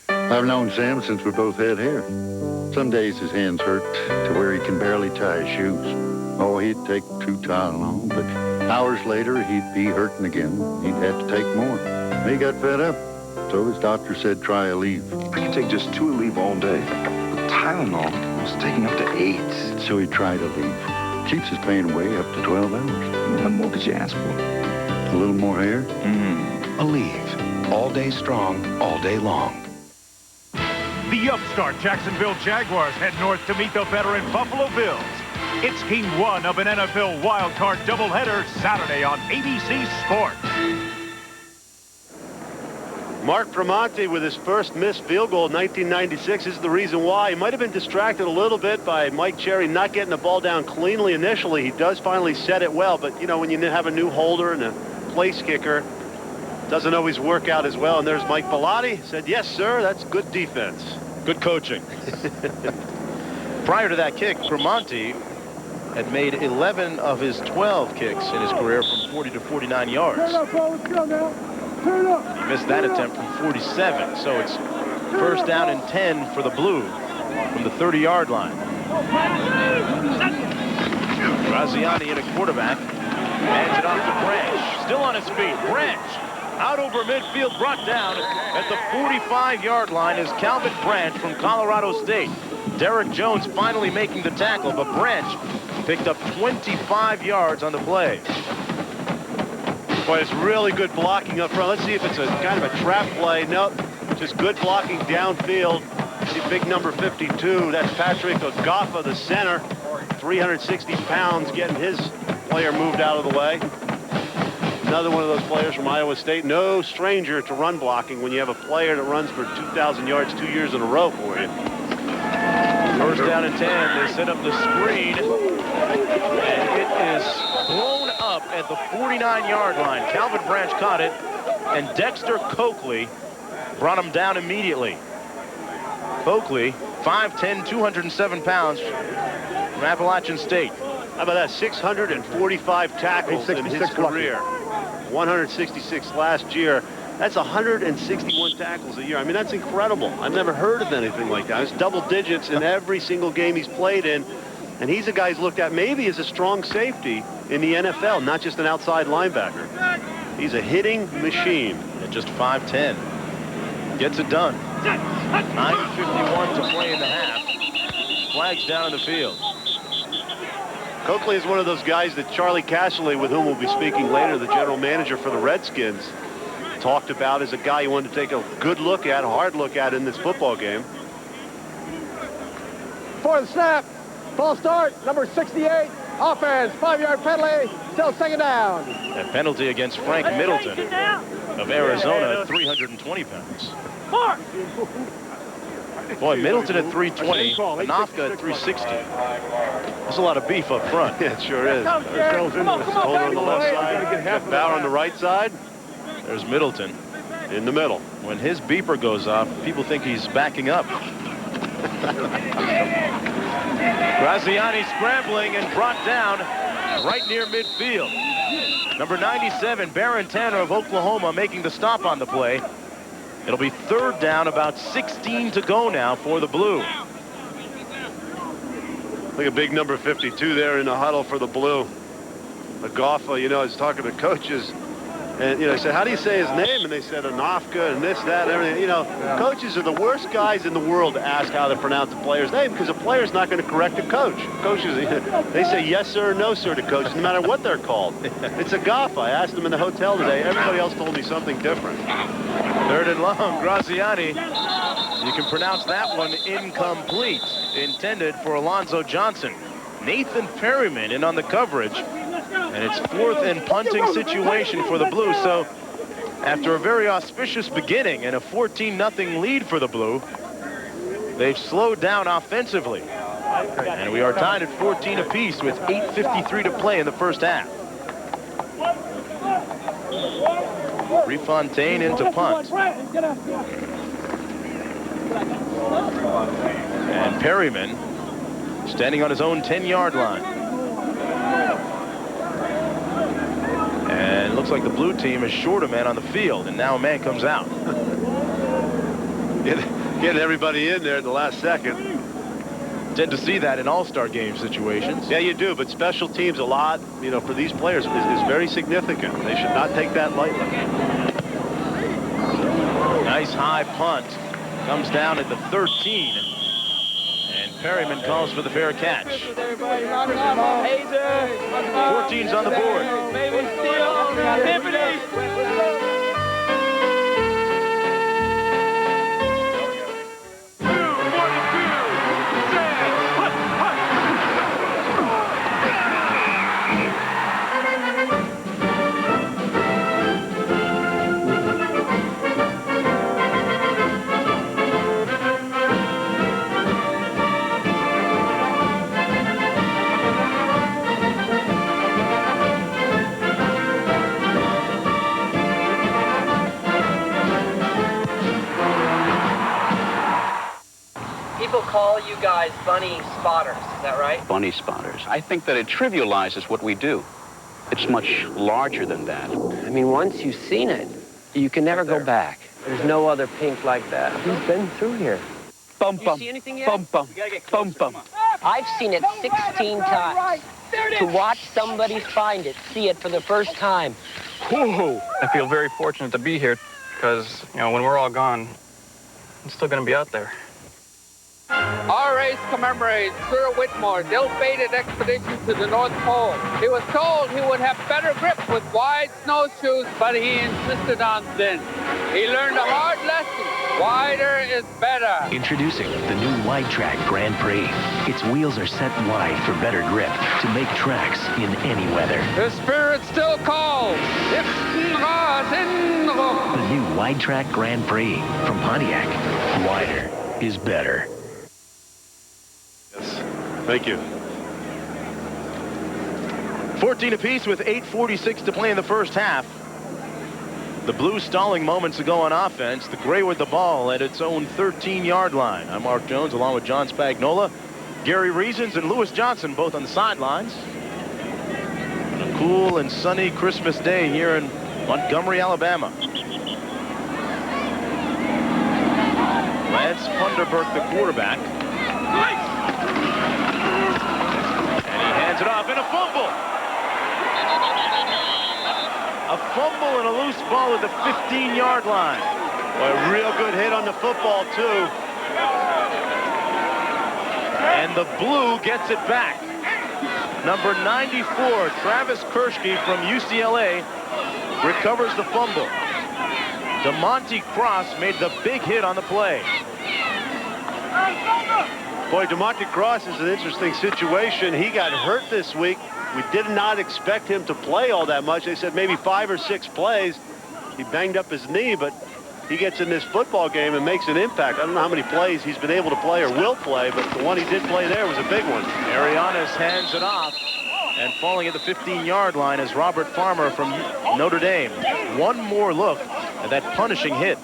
I've known Sam since we both had hair. Some days his hands hurt to where he can barely tie his shoes. Oh, he'd take 2 Tylenol, but hours later he'd be hurting again. He'd have to take more. He got fed up, so his doctor said try Aleve. I can take just 2 Aleve all day. But Tylenol was taking up to 8. So he tried Aleve. Keeps his pain away up to 12 hours. What more could you ask for? A little more hair? Aleve. All day strong, all day long. The upstart Jacksonville Jaguars head north to meet the veteran Buffalo Bills. It's Game 1 of an NFL wildcard doubleheader Saturday on ABC Sports. Mark Tremonti with his first missed field goal in 1996 is the reason why. He might have been distracted a little bit by Mike Cherry not getting the ball down cleanly initially. He does finally set it well, but, you know, when you have a new holder and a place kicker, doesn't always work out as well. And there's Mike Bellotti. Said, yes, sir, that's good defense. Good coaching. Prior to that kick, Tremonti had made 11 of his 12 kicks in his career from 40 to 49 yards. He missed that attempt from 47, so it's first down and 10 for the Blue from the 30-yard line. Graziani in a quarterback, hands it off to Branch. Still on his feet. Branch out over midfield, brought down at the 45-yard line is Calvin Branch from Colorado State. Derek Jones finally making the tackle, but Branch picked up 25 yards on the play. Boy, it's really good blocking up front. Let's see if it's a kind of a trap play. Nope, just good blocking downfield. See big number 52. That's Patrick Ogaffa, the center. 360 pounds, getting his player moved out of the way. Another one of those players from Iowa State. No stranger to run blocking when you have a player that runs for 2,000 yards 2 years in a row for you. First down and 10. They set up the screen, and it is blown up at the 49-yard line. Calvin Branch caught it, and Dexter Coakley brought him down immediately. Coakley, 5'10", 207 pounds from Appalachian State. How about that? 645 tackles in his career. 166 last year. That's 161 tackles a year. I mean, that's incredible. I've never heard of anything like that. It's double digits in every single game he's played in. And he's a guy who's looked at maybe as a strong safety in the NFL, not just an outside linebacker. He's a hitting machine. At just 5'10". Gets it done. 9:51 to play in the half. Flags down in the field. Coakley is one of those guys that Charlie Casserly, with whom we'll be speaking later, the general manager for the Redskins, talked about as a guy he wanted to take a good look at, a hard look at in this football game. For the snap, false start, number 68, offense, 5-yard penalty, still second down. That penalty against Frank Middleton of Arizona at 320 pounds. Boy, Middleton at 320, Anofka at 360. There's a lot of beef up front. Yeah, it sure is. There's Holder on the left side, Bauer on the right side. There's Middleton. In the middle. When his beeper goes off, people think he's backing up. Graziani scrambling and brought down right near midfield. Number 97, Baron Tanner of Oklahoma, making the stop on the play. It'll be third down, about 16 to go now for the Blue. Look at big number 52 there in the huddle for the Blue. Ogaffa, you know, is talking to coaches. And, you know, I said, how do you say his name? And they said Anofka and this, that, and everything. You know, coaches are the worst guys in the world to ask how to pronounce a player's name because a player's not going to correct a coach. Coaches, they say yes, sir, or no, sir to coaches, no matter what they're called. It's a gaffe. I asked them in the hotel today. Everybody else told me something different. 3rd and long, Graziani. You can pronounce that one incomplete. Intended for Alonzo Johnson. Nathan Perryman in on the coverage. And it's 4th and punting situation for the Blues. So after a very auspicious beginning and a 14-0 lead for the Blue, they've slowed down offensively. And we are tied at 14 apiece with 8:53 to play in the first half. Refontaine into punt. And Perryman standing on his own 10-yard line. And it looks like the Blue team is short a man on the field, and now a man comes out. Getting everybody in there at the last second. Tend to see that in all-star game situations. Yeah, you do, but special teams a lot, you know, for these players is very significant. They should not take that lightly. Nice high punt. Comes down at the 13. And Perryman calls for the fair catch. 14's on the board. People call you guys bunny spotters, is that right? Bunny spotters. I think that it trivializes what we do. It's much larger than that. I mean, once you've seen it, you can never go back. There's no other pink like that. Who's been through here? Bum, bum, see anything yet? bum, bum, bum, bum. I've seen it 16 times. To watch somebody find it, see it for the first time. Whoa. I feel very fortunate to be here because, you know, when we're all gone, it's still going to be out there. Our race commemorates Sir Whitmore's ill-fated expedition to the North Pole. He was told he would have better grip with wide snowshoes, but he insisted on thin. He learned a hard lesson. Wider is better. Introducing the new Wide Track Grand Prix. Its wheels are set wide for better grip to make tracks in any weather. The spirit still calls. The new Wide Track Grand Prix from Pontiac. Wider is better. Thank you. 14 apiece with 8:46 to play in the first half. The Blues stalling moments ago on offense. The Gray with the ball at its own 13-yard line. I'm Mark Jones along with John Spagnola, Gary Reasons, and Lewis Johnson both on the sidelines. On a cool and sunny Christmas day here in Montgomery, Alabama. Lance Funderburk, the quarterback. Hands it off, and a fumble. A fumble and a loose ball at the 15-yard line. Boy, a real good hit on the football, too. And the Blue gets it back. Number 94, Travis Kershke from UCLA, recovers the fumble. DeMonte Cross made the big hit on the play. Boy, DeMonte Cross is an interesting situation. He got hurt this week. We did not expect him to play all that much. They said maybe 5 or 6 plays. He banged up his knee, but he gets in this football game and makes an impact. I don't know how many plays he's been able to play or will play, but the one he did play there was a big one. Arianes hands it off, and falling at the 15-yard line is Robert Farmer from Notre Dame. One more look at that punishing hit.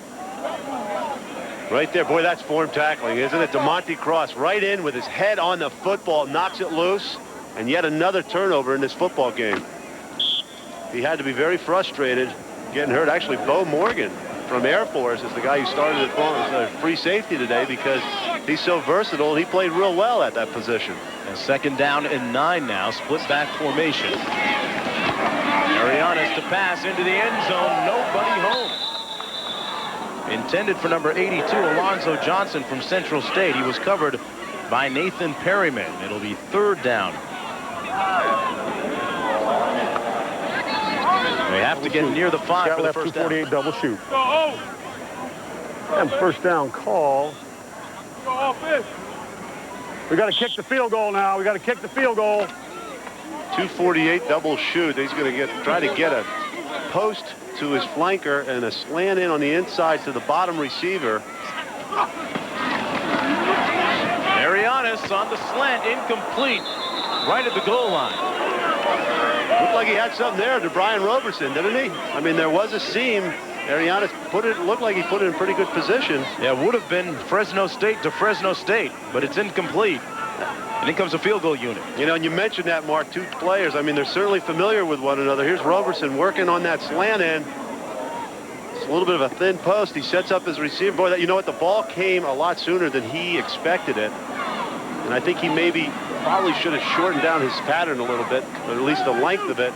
Right there. Boy, that's form tackling, isn't it? DeMonte Cross right in with his head on the football, knocks it loose, and yet another turnover in this football game. He had to be very frustrated getting hurt. Actually, Bo Morgan from Air Force is the guy who started at free safety today because he's so versatile, and he played real well at that position. And 2nd down and 9 now, split back formation. Arianes to pass into the end zone. Nobody home. Intended for number 82, Alonzo Johnson from Central State. He was covered by Nathan Perryman. It'll be 3rd down. They have to get near the 5 for the first down. 248 double shoot. And first down call. We got to kick the field goal now. We got to kick the field goal. 248 double shoot. He's going to try to get a post to his flanker and a slant in on the inside to the bottom receiver. Arianis on the slant, incomplete, right at the goal line. Looked like he had something there to Brian Roberson, didn't he? I mean, there was a seam. Arianis looked like he put it in pretty good position. Yeah, it would have been Fresno State to Fresno State, but it's incomplete. And in comes a field goal unit. You know, and you mentioned that, Mark, 2 players. I mean, they're certainly familiar with one another. Here's Roberson working on that slant in. It's a little bit of a thin post. He sets up his receiver. Boy, you know what? The ball came a lot sooner than he expected it. And I think he probably should have shortened down his pattern a little bit, or at least the length of it,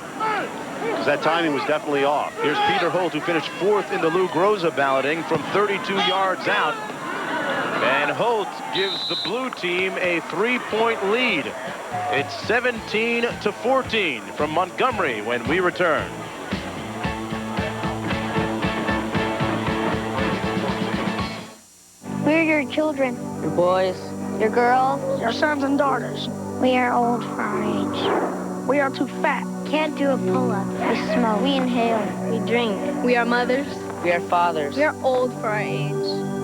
because that timing was definitely off. Here's Peter Holt, who finished 4th in the Lou Groza balloting from 32 yards out. And Holt gives the blue team a 3-point lead. It's 17-14 from Montgomery when we return. We're your children. Your boys. Your girls. Your sons and daughters. We are old for our age. We are too fat. Can't do a pull-up. We smoke. We inhale. We drink. We are mothers. We are fathers. We are old for our age.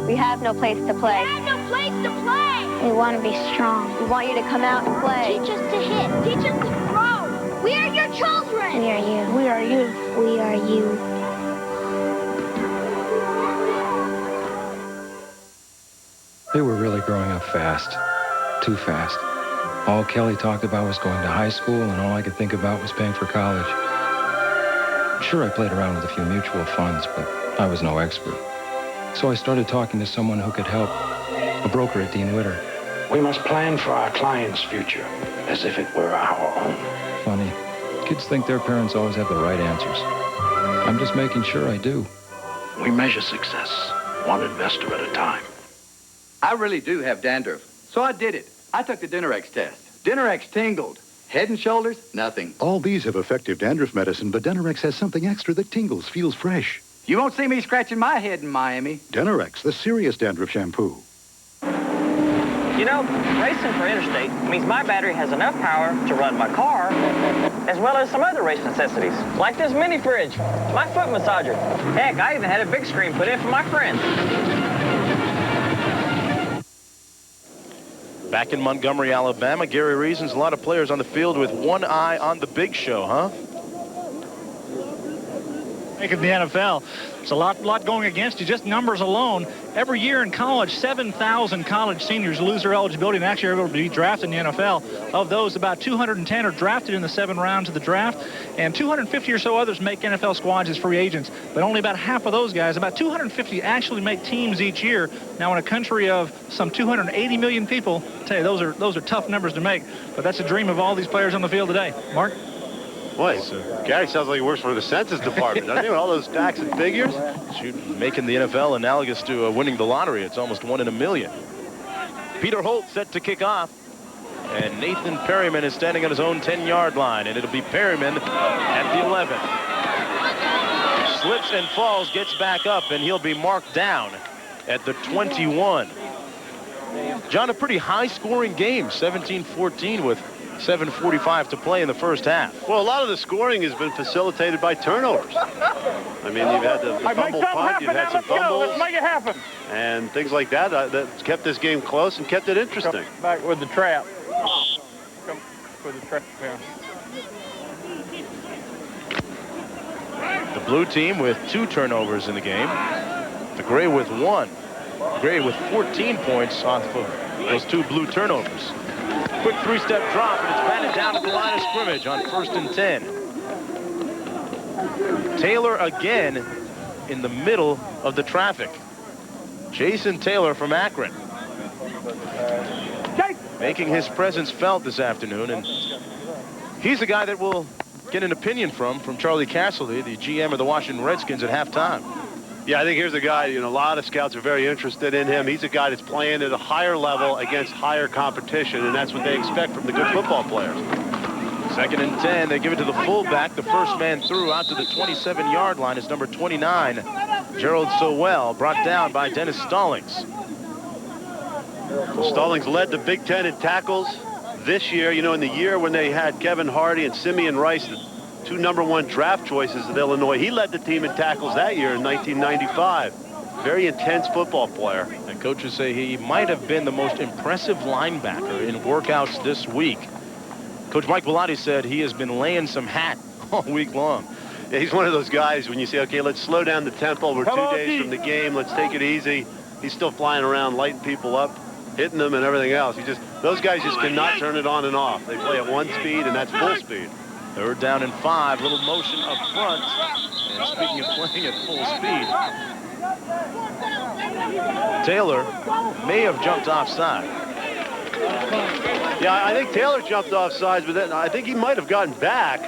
We have no place to play. We have no place to play. We want to be strong. We want you to come out and play. Teach us to hit. Teach us to throw. We are your children. We are you. We are you. We are you. They were really growing up fast. Too fast. All Kelly talked about was going to high school, and all I could think about was paying for college. Sure, I played around with a few mutual funds, but I was no expert. So I started talking to someone who could help, a broker at Dean Witter. We must plan for our client's future as if it were our own. Funny, kids think their parents always have the right answers. I'm just making sure I do. We measure success, one investor at a time. I really do have dandruff, so I did it. I took the Dinerex test. Dinerex tingled. Head and shoulders, nothing. All these have effective dandruff medicine, but Dinerex has something extra that tingles, feels fresh. You won't see me scratching my head in Miami. Dinerex, the serious dandruff shampoo. You know, racing for interstate means my battery has enough power to run my car, as well as some other race necessities, like this mini fridge, my foot massager. Heck, I even had a big screen put in for my friends. Back in Montgomery, Alabama, Gary Reasons, a lot of players on the field with one eye on the big show, huh? Think of the NFL. There's a lot going against you, just numbers alone. Every year in college, 7,000 college seniors lose their eligibility and actually are able to be drafted in the NFL. Of those, about 210 are drafted in the 7 rounds of the draft, and 250 or so others make NFL squads as free agents. But only about half of those guys, about 250, actually make teams each year. Now, in a country of some 280 million people, I tell you, those are tough numbers to make. But that's a dream of all these players on the field today. Mark? Boy, Gary sounds like he works for the Census Department, doesn't he, with all those stacks and figures? Making the NFL analogous to winning the lottery. It's almost 1 in a million. Peter Holt set to kick off, and Nathan Perryman is standing on his own 10-yard line, and it'll be Perryman at the 11. Slips and falls, gets back up, and he'll be marked down at the 21. John, a pretty high-scoring game, 17-14 with 7:45 to play in the first half. Well, a lot of the scoring has been facilitated by turnovers. I mean, you've had the fumble punt, you've had some fumbles. Let's make it happen. And things like that that's kept this game close and kept it interesting. Come back with the trap. Come with the trap here. The blue team with 2 turnovers in the game. The gray with 1. Gray with 14 points off of those 2 blue turnovers. Quick 3-step drop, and it's batted down at the line of scrimmage on 1st and 10. Taylor again in the middle of the traffic. Jason Taylor from Akron. Making his presence felt this afternoon, and he's the guy that will get an opinion from Charlie Casserly, the GM of the Washington Redskins, at halftime. Yeah, I think here's a guy, you know, a lot of scouts are very interested in him. He's a guy that's playing at a higher level against higher competition, and that's what they expect from the good football players. 2nd and 10. They give it to the fullback. The first man through out to the 27-yard line is number 29, Gerald Sowell, brought down by Dennis Stallings. Well, Stallings led the Big Ten in tackles this year. You know, in the year when they had Kevin Hardy and Simeon Rice, the 2 #1 draft choices at Illinois, he led the team in tackles that year in 1995. Very intense football player. And coaches say he might have been the most impressive linebacker in workouts this week. Coach Mike Bellotti said he has been laying some hat all week long. Yeah, he's one of those guys when you say, okay, let's slow down the tempo. We're 2 days from the game. Let's take it easy. He's still flying around, lighting people up, hitting them and everything else. Those guys just cannot turn it on and off. They play at 1 speed, and that's full speed. 3rd down and 5. Little motion up front. And speaking of playing at full speed, Taylor may have jumped offside. Yeah, I think Taylor jumped offsides, but then I think he might have gotten back.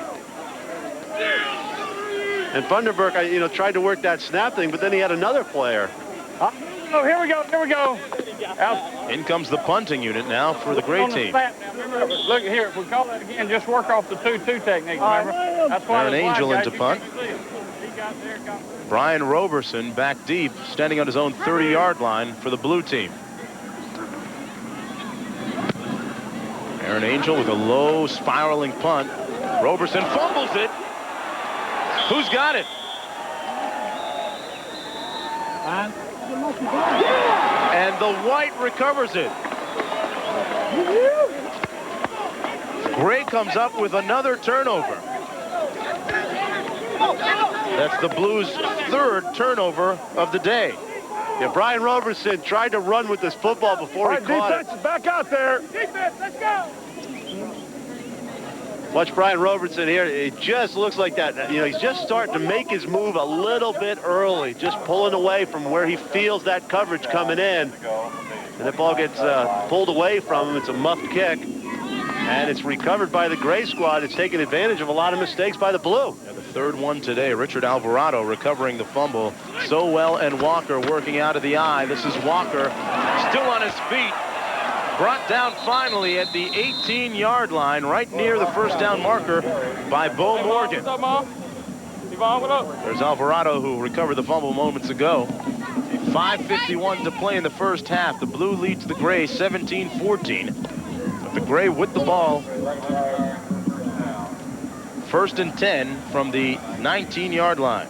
And Funderburk, tried to work that snap thing, but then he had another player. Oh, here we go. In comes the punting unit now for the Gray team. Look here, if we call that again, just work off the 2-2 technique, remember? That's why Aaron Angel into punt. Brian Roberson back deep, standing on his own 30-yard line for the blue team. Aaron Angel with a low spiraling punt. Roberson fumbles it. Who's got it? And the White recovers it. Gray comes up with another turnover. That's the Blues' 3rd turnover of the day. Yeah, Brian Roberson tried to run with this football before he caught it. Defense, back out there. Defense, let's go. Watch Brian Roberson here. It just looks like that. He's just starting to make his move a little bit early, just pulling away from where he feels that coverage coming in. And the ball gets pulled away from him. It's a muffed kick. And it's recovered by the Gray squad. It's taking advantage of a lot of mistakes by the Blue. Yeah, the 3rd one today. Richard Alvarado recovering the fumble. Sowell and Walker working out of the eye. This is Walker still on his feet. Brought down finally at the 18-yard line, right near the 1st down marker by Bo Morgan. There's Alvarado, who recovered the fumble moments ago. 5:51 to play in the first half. The Blue leads the Gray 17-14. But the Gray with the ball. 1st and 10 from the 19-yard line.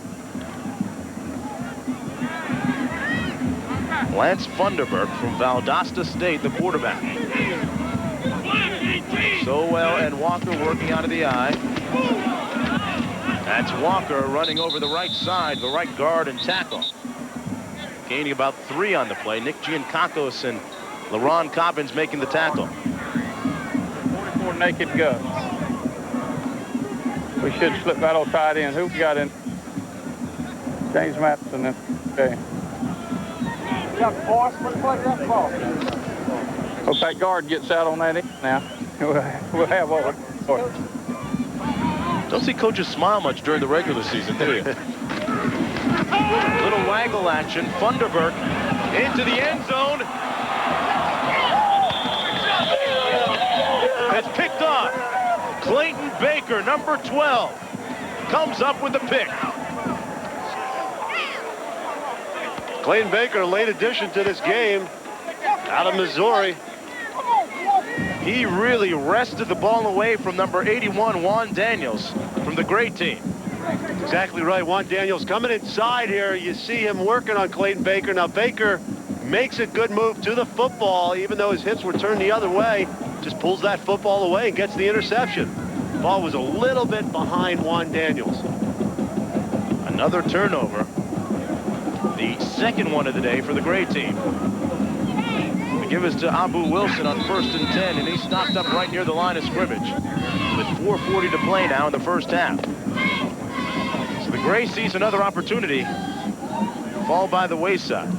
Lance Funderburk from Valdosta State, the quarterback. Sowell and Walker working out of the eye. That's Walker running over the right side, the right guard and tackle. Gaining about 3 on the play. Nick Giancacos and LaRon Cobbins making the tackle. 44 naked guts. We should slip that old tight end. Who got in? James Matheson. Okay. Hope that guard gets out on that end now. We'll have what we're. Don't see coaches smile much during the regular season, do you? Little waggle action. Funderburk into the end zone. It's picked off. Clayton Baker, number 12, comes up with the pick. Clayton Baker, a late addition to this game out of Missouri. He really wrested the ball away from number 81, Juan Daniels, from the Gray team. Exactly right. Juan Daniels coming inside here. You see him working on Clayton Baker. Now Baker makes a good move to the football, even though his hips were turned the other way. Just pulls that football away and gets the interception. Ball was a little bit behind Juan Daniels. Another turnover. The 2nd one of the day for the Gray team. The give is to Abu Wilson on 1st and 10, and he's stopped up right near the line of scrimmage with 4:40 to play now in the first half. So the Gray sees another opportunity fall by the wayside.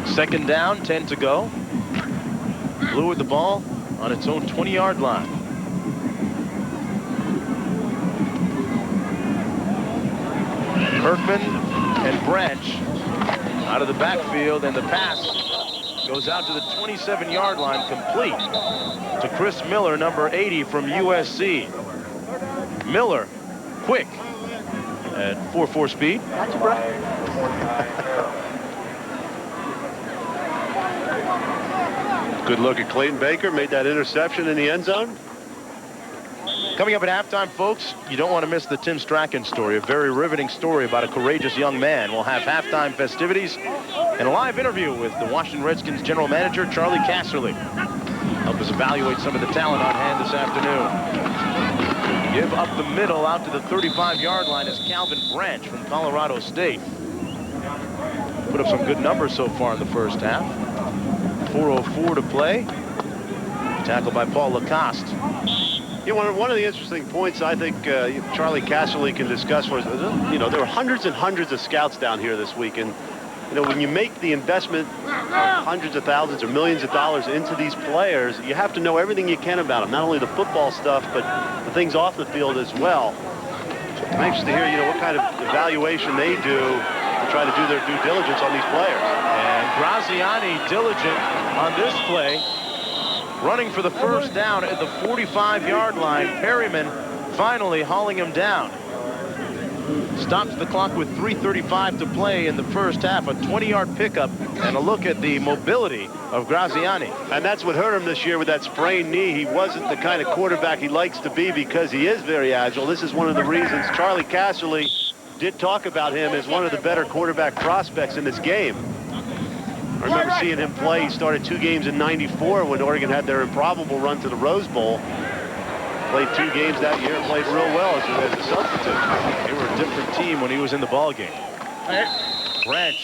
Second down, 10 to go. Blue with the ball on its own 20-yard line. Kirkman and Branch out of the backfield, and the pass goes out to the 27-yard line, complete to Chris Miller, number 80 from USC. Miller, quick at 4.4 speed. Gotcha, bro. Good look at Clayton Baker, made that interception in the end zone. Coming up at halftime, folks, you don't want to miss the Tim Strachan story, a very riveting story about a courageous young man. We'll have halftime festivities and a live interview with the Washington Redskins general manager, Charlie Casserly. Help us evaluate some of the talent on hand this afternoon. Give up the middle out to the 35-yard line is Calvin Branch from Colorado State. Put up some good numbers so far in the first half. 4:04 to play. Tackled by Paul Lacoste. You know, one of the interesting points I think Charlie Casserly can discuss was, you know, there were hundreds and hundreds of scouts down here this week, and you know, when you make the investment of hundreds of thousands or millions of dollars into these players, you have to know everything you can about them, not only the football stuff, but the things off the field as well. I'm anxious to hear, you know, what kind of evaluation they do to try to do their due diligence on these players. And Graziani diligent on this play, running for the first down at the 45-yard line. Perryman finally hauling him down. Stops the clock with 3:35 to play in the first half. A 20-yard pickup and a look at the mobility of Graziani. And that's what hurt him this year with that sprained knee. He wasn't the kind of quarterback he likes to be because he is very agile. This is one of the reasons Charlie Casserly did talk about him as one of the better quarterback prospects in this game. I remember seeing him play. He started 2 games in '94 when Oregon had their improbable run to the Rose Bowl. Played 2 games that year and played real well as a substitute. They were a different team when he was in the ball game. Branch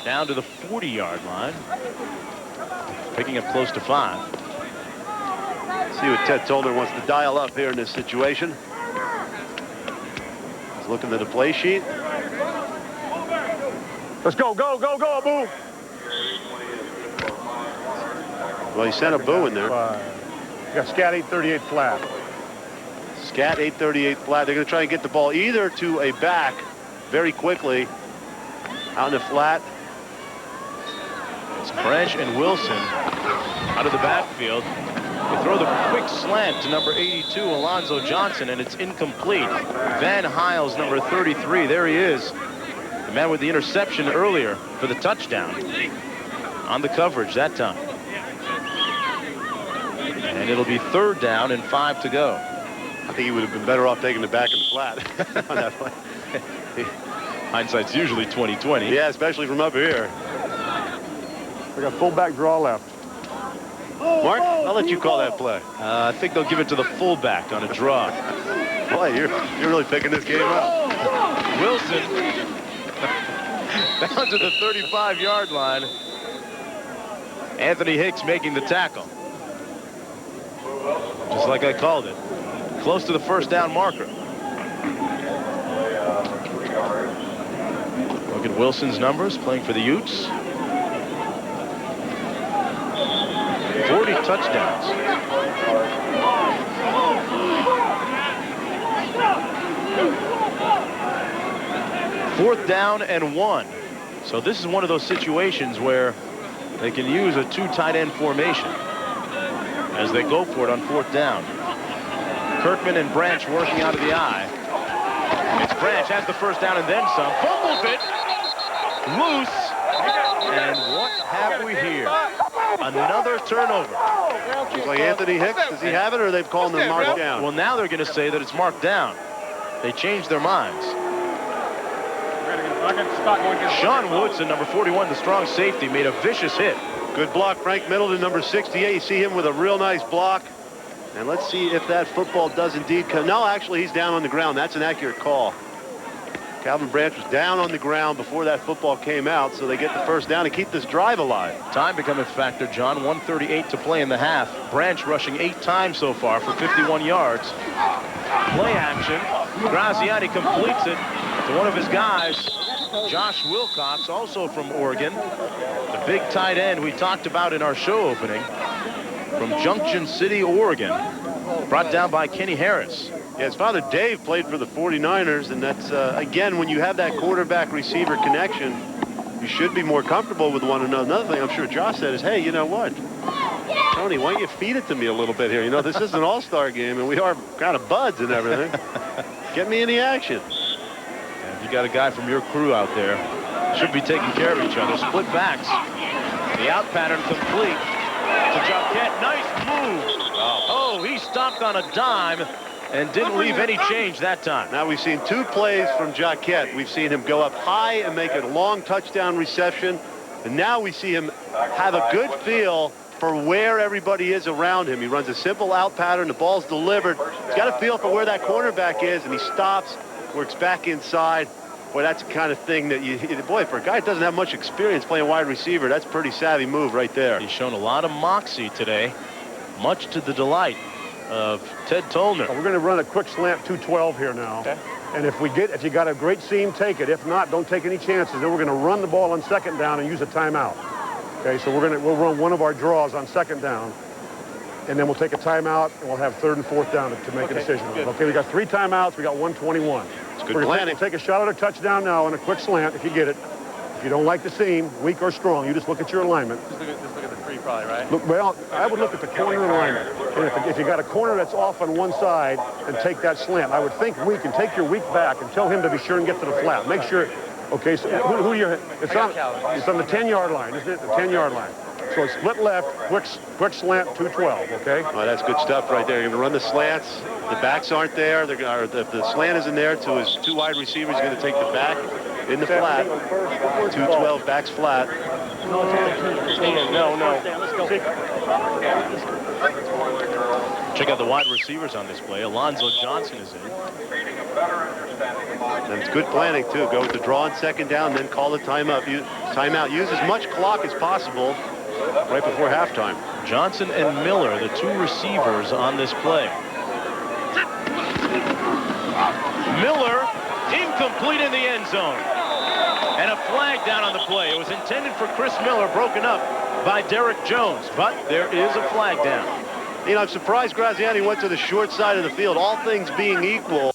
down to the 40-yard line, picking up close to 5. See what Ted Toller wants to dial up here in this situation. He's looking at the play sheet. Let's go, go, go, go, Abu. Well, he sent Abu in there. You got Scat 838 flat. Scat 838 flat. They're going to try and get the ball either to a back very quickly out in the flat. It's Branch and Wilson out of the backfield. They throw the quick slant to number 82, Alonzo Johnson, and it's incomplete. Van Hiles, number 33, there he is. The man with the interception earlier for the touchdown. On the coverage that time. And it'll be 3rd down and 5 to go. I think he would have been better off taking the back in the flat on that play. Hindsight's usually 20/20. Yeah, especially from up here. We got fullback draw left. Mark, I'll let you call that play. I think they'll give it to the fullback on a draw. Boy, you're really picking this game up. Wilson down to the 35-yard line. Anthony Hicks making the tackle. Just like I called it. Close to the first down marker. Look at Wilson's numbers playing for the Utes. 40 touchdowns. Fourth down and 1. So this is one of those situations where they can use a 2 tight end formation as they go for it on 4th down. Kirkman and Branch working out of the eye. It's Branch, has the first down and then some. Fumbles it. Loose. And what have we here? Another turnover. Looks like Anthony Hicks. Does he have it, or they've called him marked down? Well, now they're going to say that it's marked down. They changed their minds. Sean Woodson, number 41, the strong safety, made a vicious hit. Good block. Frank Middleton, number 68. You see him with a real nice block. And let's see if that football does indeed come. No, actually, he's down on the ground. That's an accurate call. Calvin Branch was down on the ground before that football came out, so they get the first down and keep this drive alive. Time becoming a factor, John. 1:38 to play in the half. Branch rushing 8 times so far for 51 yards. Play action. Graziani completes it to one of his guys, Josh Wilcox, also from Oregon. The big tight end we talked about in our show opening. from Junction City, Oregon. Brought down by Kenny Harris. Yeah, his father Dave played for the 49ers, and that's, again, when you have that quarterback-receiver connection, you should be more comfortable with one another. Another thing I'm sure Josh said is, hey, you know what? Tony, why don't you feed it to me a little bit here? You know, this is an all-star game, and we are kind of buds and everything. Get me in the action. And you got a guy from your crew out there. Should be taking care of each other. Split backs. The out pattern complete to Jacquet. Nice move. Oh, he stopped on a dime and didn't leave any change that time. Now we've seen 2 plays from Jacquet. We've seen him go up high and make a long touchdown reception. And now we see him have a good feel for where everybody is around him. He runs a simple out pattern. The ball's delivered. He's got a feel for where that cornerback is, and he stops, works back inside. Boy, that's the kind of thing that boy, for a guy that doesn't have much experience playing wide receiver, that's a pretty savvy move right there. He's shown a lot of moxie today, much to the delight of Ted Tollner. We're going to run a quick slant 212 here now. Okay. And if you got a great seam, take it. If not, don't take any chances. Then we're going to run the ball on second down and use a timeout. Okay, so we'll run one of our draws on second down, and then we'll take a timeout, and we'll have third and fourth down to make a decision. Okay, we got 3 timeouts. We got 121. It's good planning. We'll take a shot at a touchdown now on a quick slant if you get it. If you don't like the seam, weak or strong, you just look at your alignment. Just look at the 3 probably, right? Look, well, I would look at the corner alignment. And if you got a corner that's off on one side, and take that slant. I would think weak and take your weak back and tell him to be sure and get to the flat. Make sure. Okay, so who you're? It's on the 10-yard line, isn't it? The 10-yard line. So it's split left, quick slant, 212. Okay. Oh, that's good stuff right there. You're gonna run the slants. The backs aren't there. If the slant isn't there to his 2 wide receivers, he's gonna take the back in the flat. 212 backs flat. No. Check out the wide receivers on this play. Alonzo Johnson is in. And it's good planning, too. Go with the draw on second down, then call the timeout. Use as much clock as possible right before halftime. Johnson and Miller, the 2 receivers on this play. Miller, incomplete in the end zone. And a flag down on the play. It was intended for Chris Miller, broken up by Derek Jones, but there is a flag down. You know, I'm surprised Graziani went to the short side of the field, all things being equal.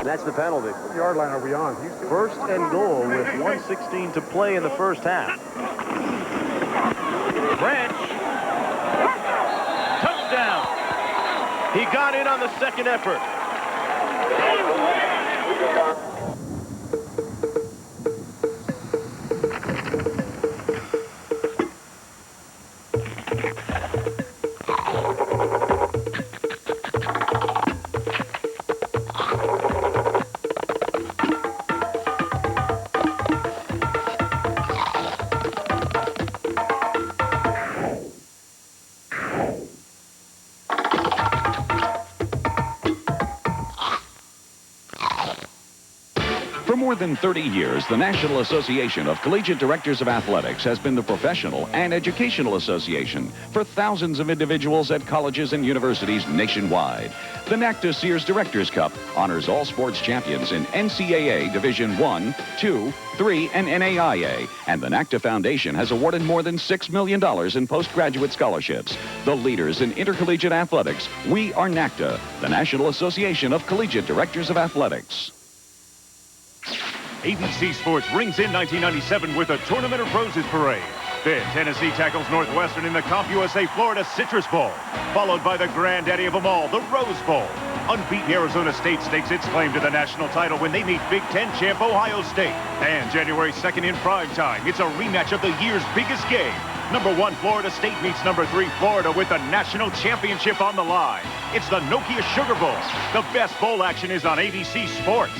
And that's the penalty. What yard line are we on? First and goal with 1:16 to play in the first half. Branch. Touchdown. He got in on the second effort. For more than 30 years, the National Association of Collegiate Directors of Athletics has been the professional and educational association for thousands of individuals at colleges and universities nationwide. The NACTA Sears Directors Cup honors all sports champions in NCAA Division I, II, III, and NAIA. And the NACTA Foundation has awarded more than $6 million in postgraduate scholarships. The leaders in intercollegiate athletics, we are NACTA, the National Association of Collegiate Directors of Athletics. ABC Sports rings in 1997 with a Tournament of Roses parade. Then Tennessee tackles Northwestern in the CompUSA Florida Citrus Bowl, followed by the granddaddy of them all, the Rose Bowl. Unbeaten Arizona State stakes its claim to the national title when they meet Big Ten champ Ohio State. And January 2nd in prime time, it's a rematch of the year's biggest game. Number 1 Florida State meets number 3 Florida with the national championship on the line. It's the Nokia Sugar Bowl. The best bowl action is on ABC Sports.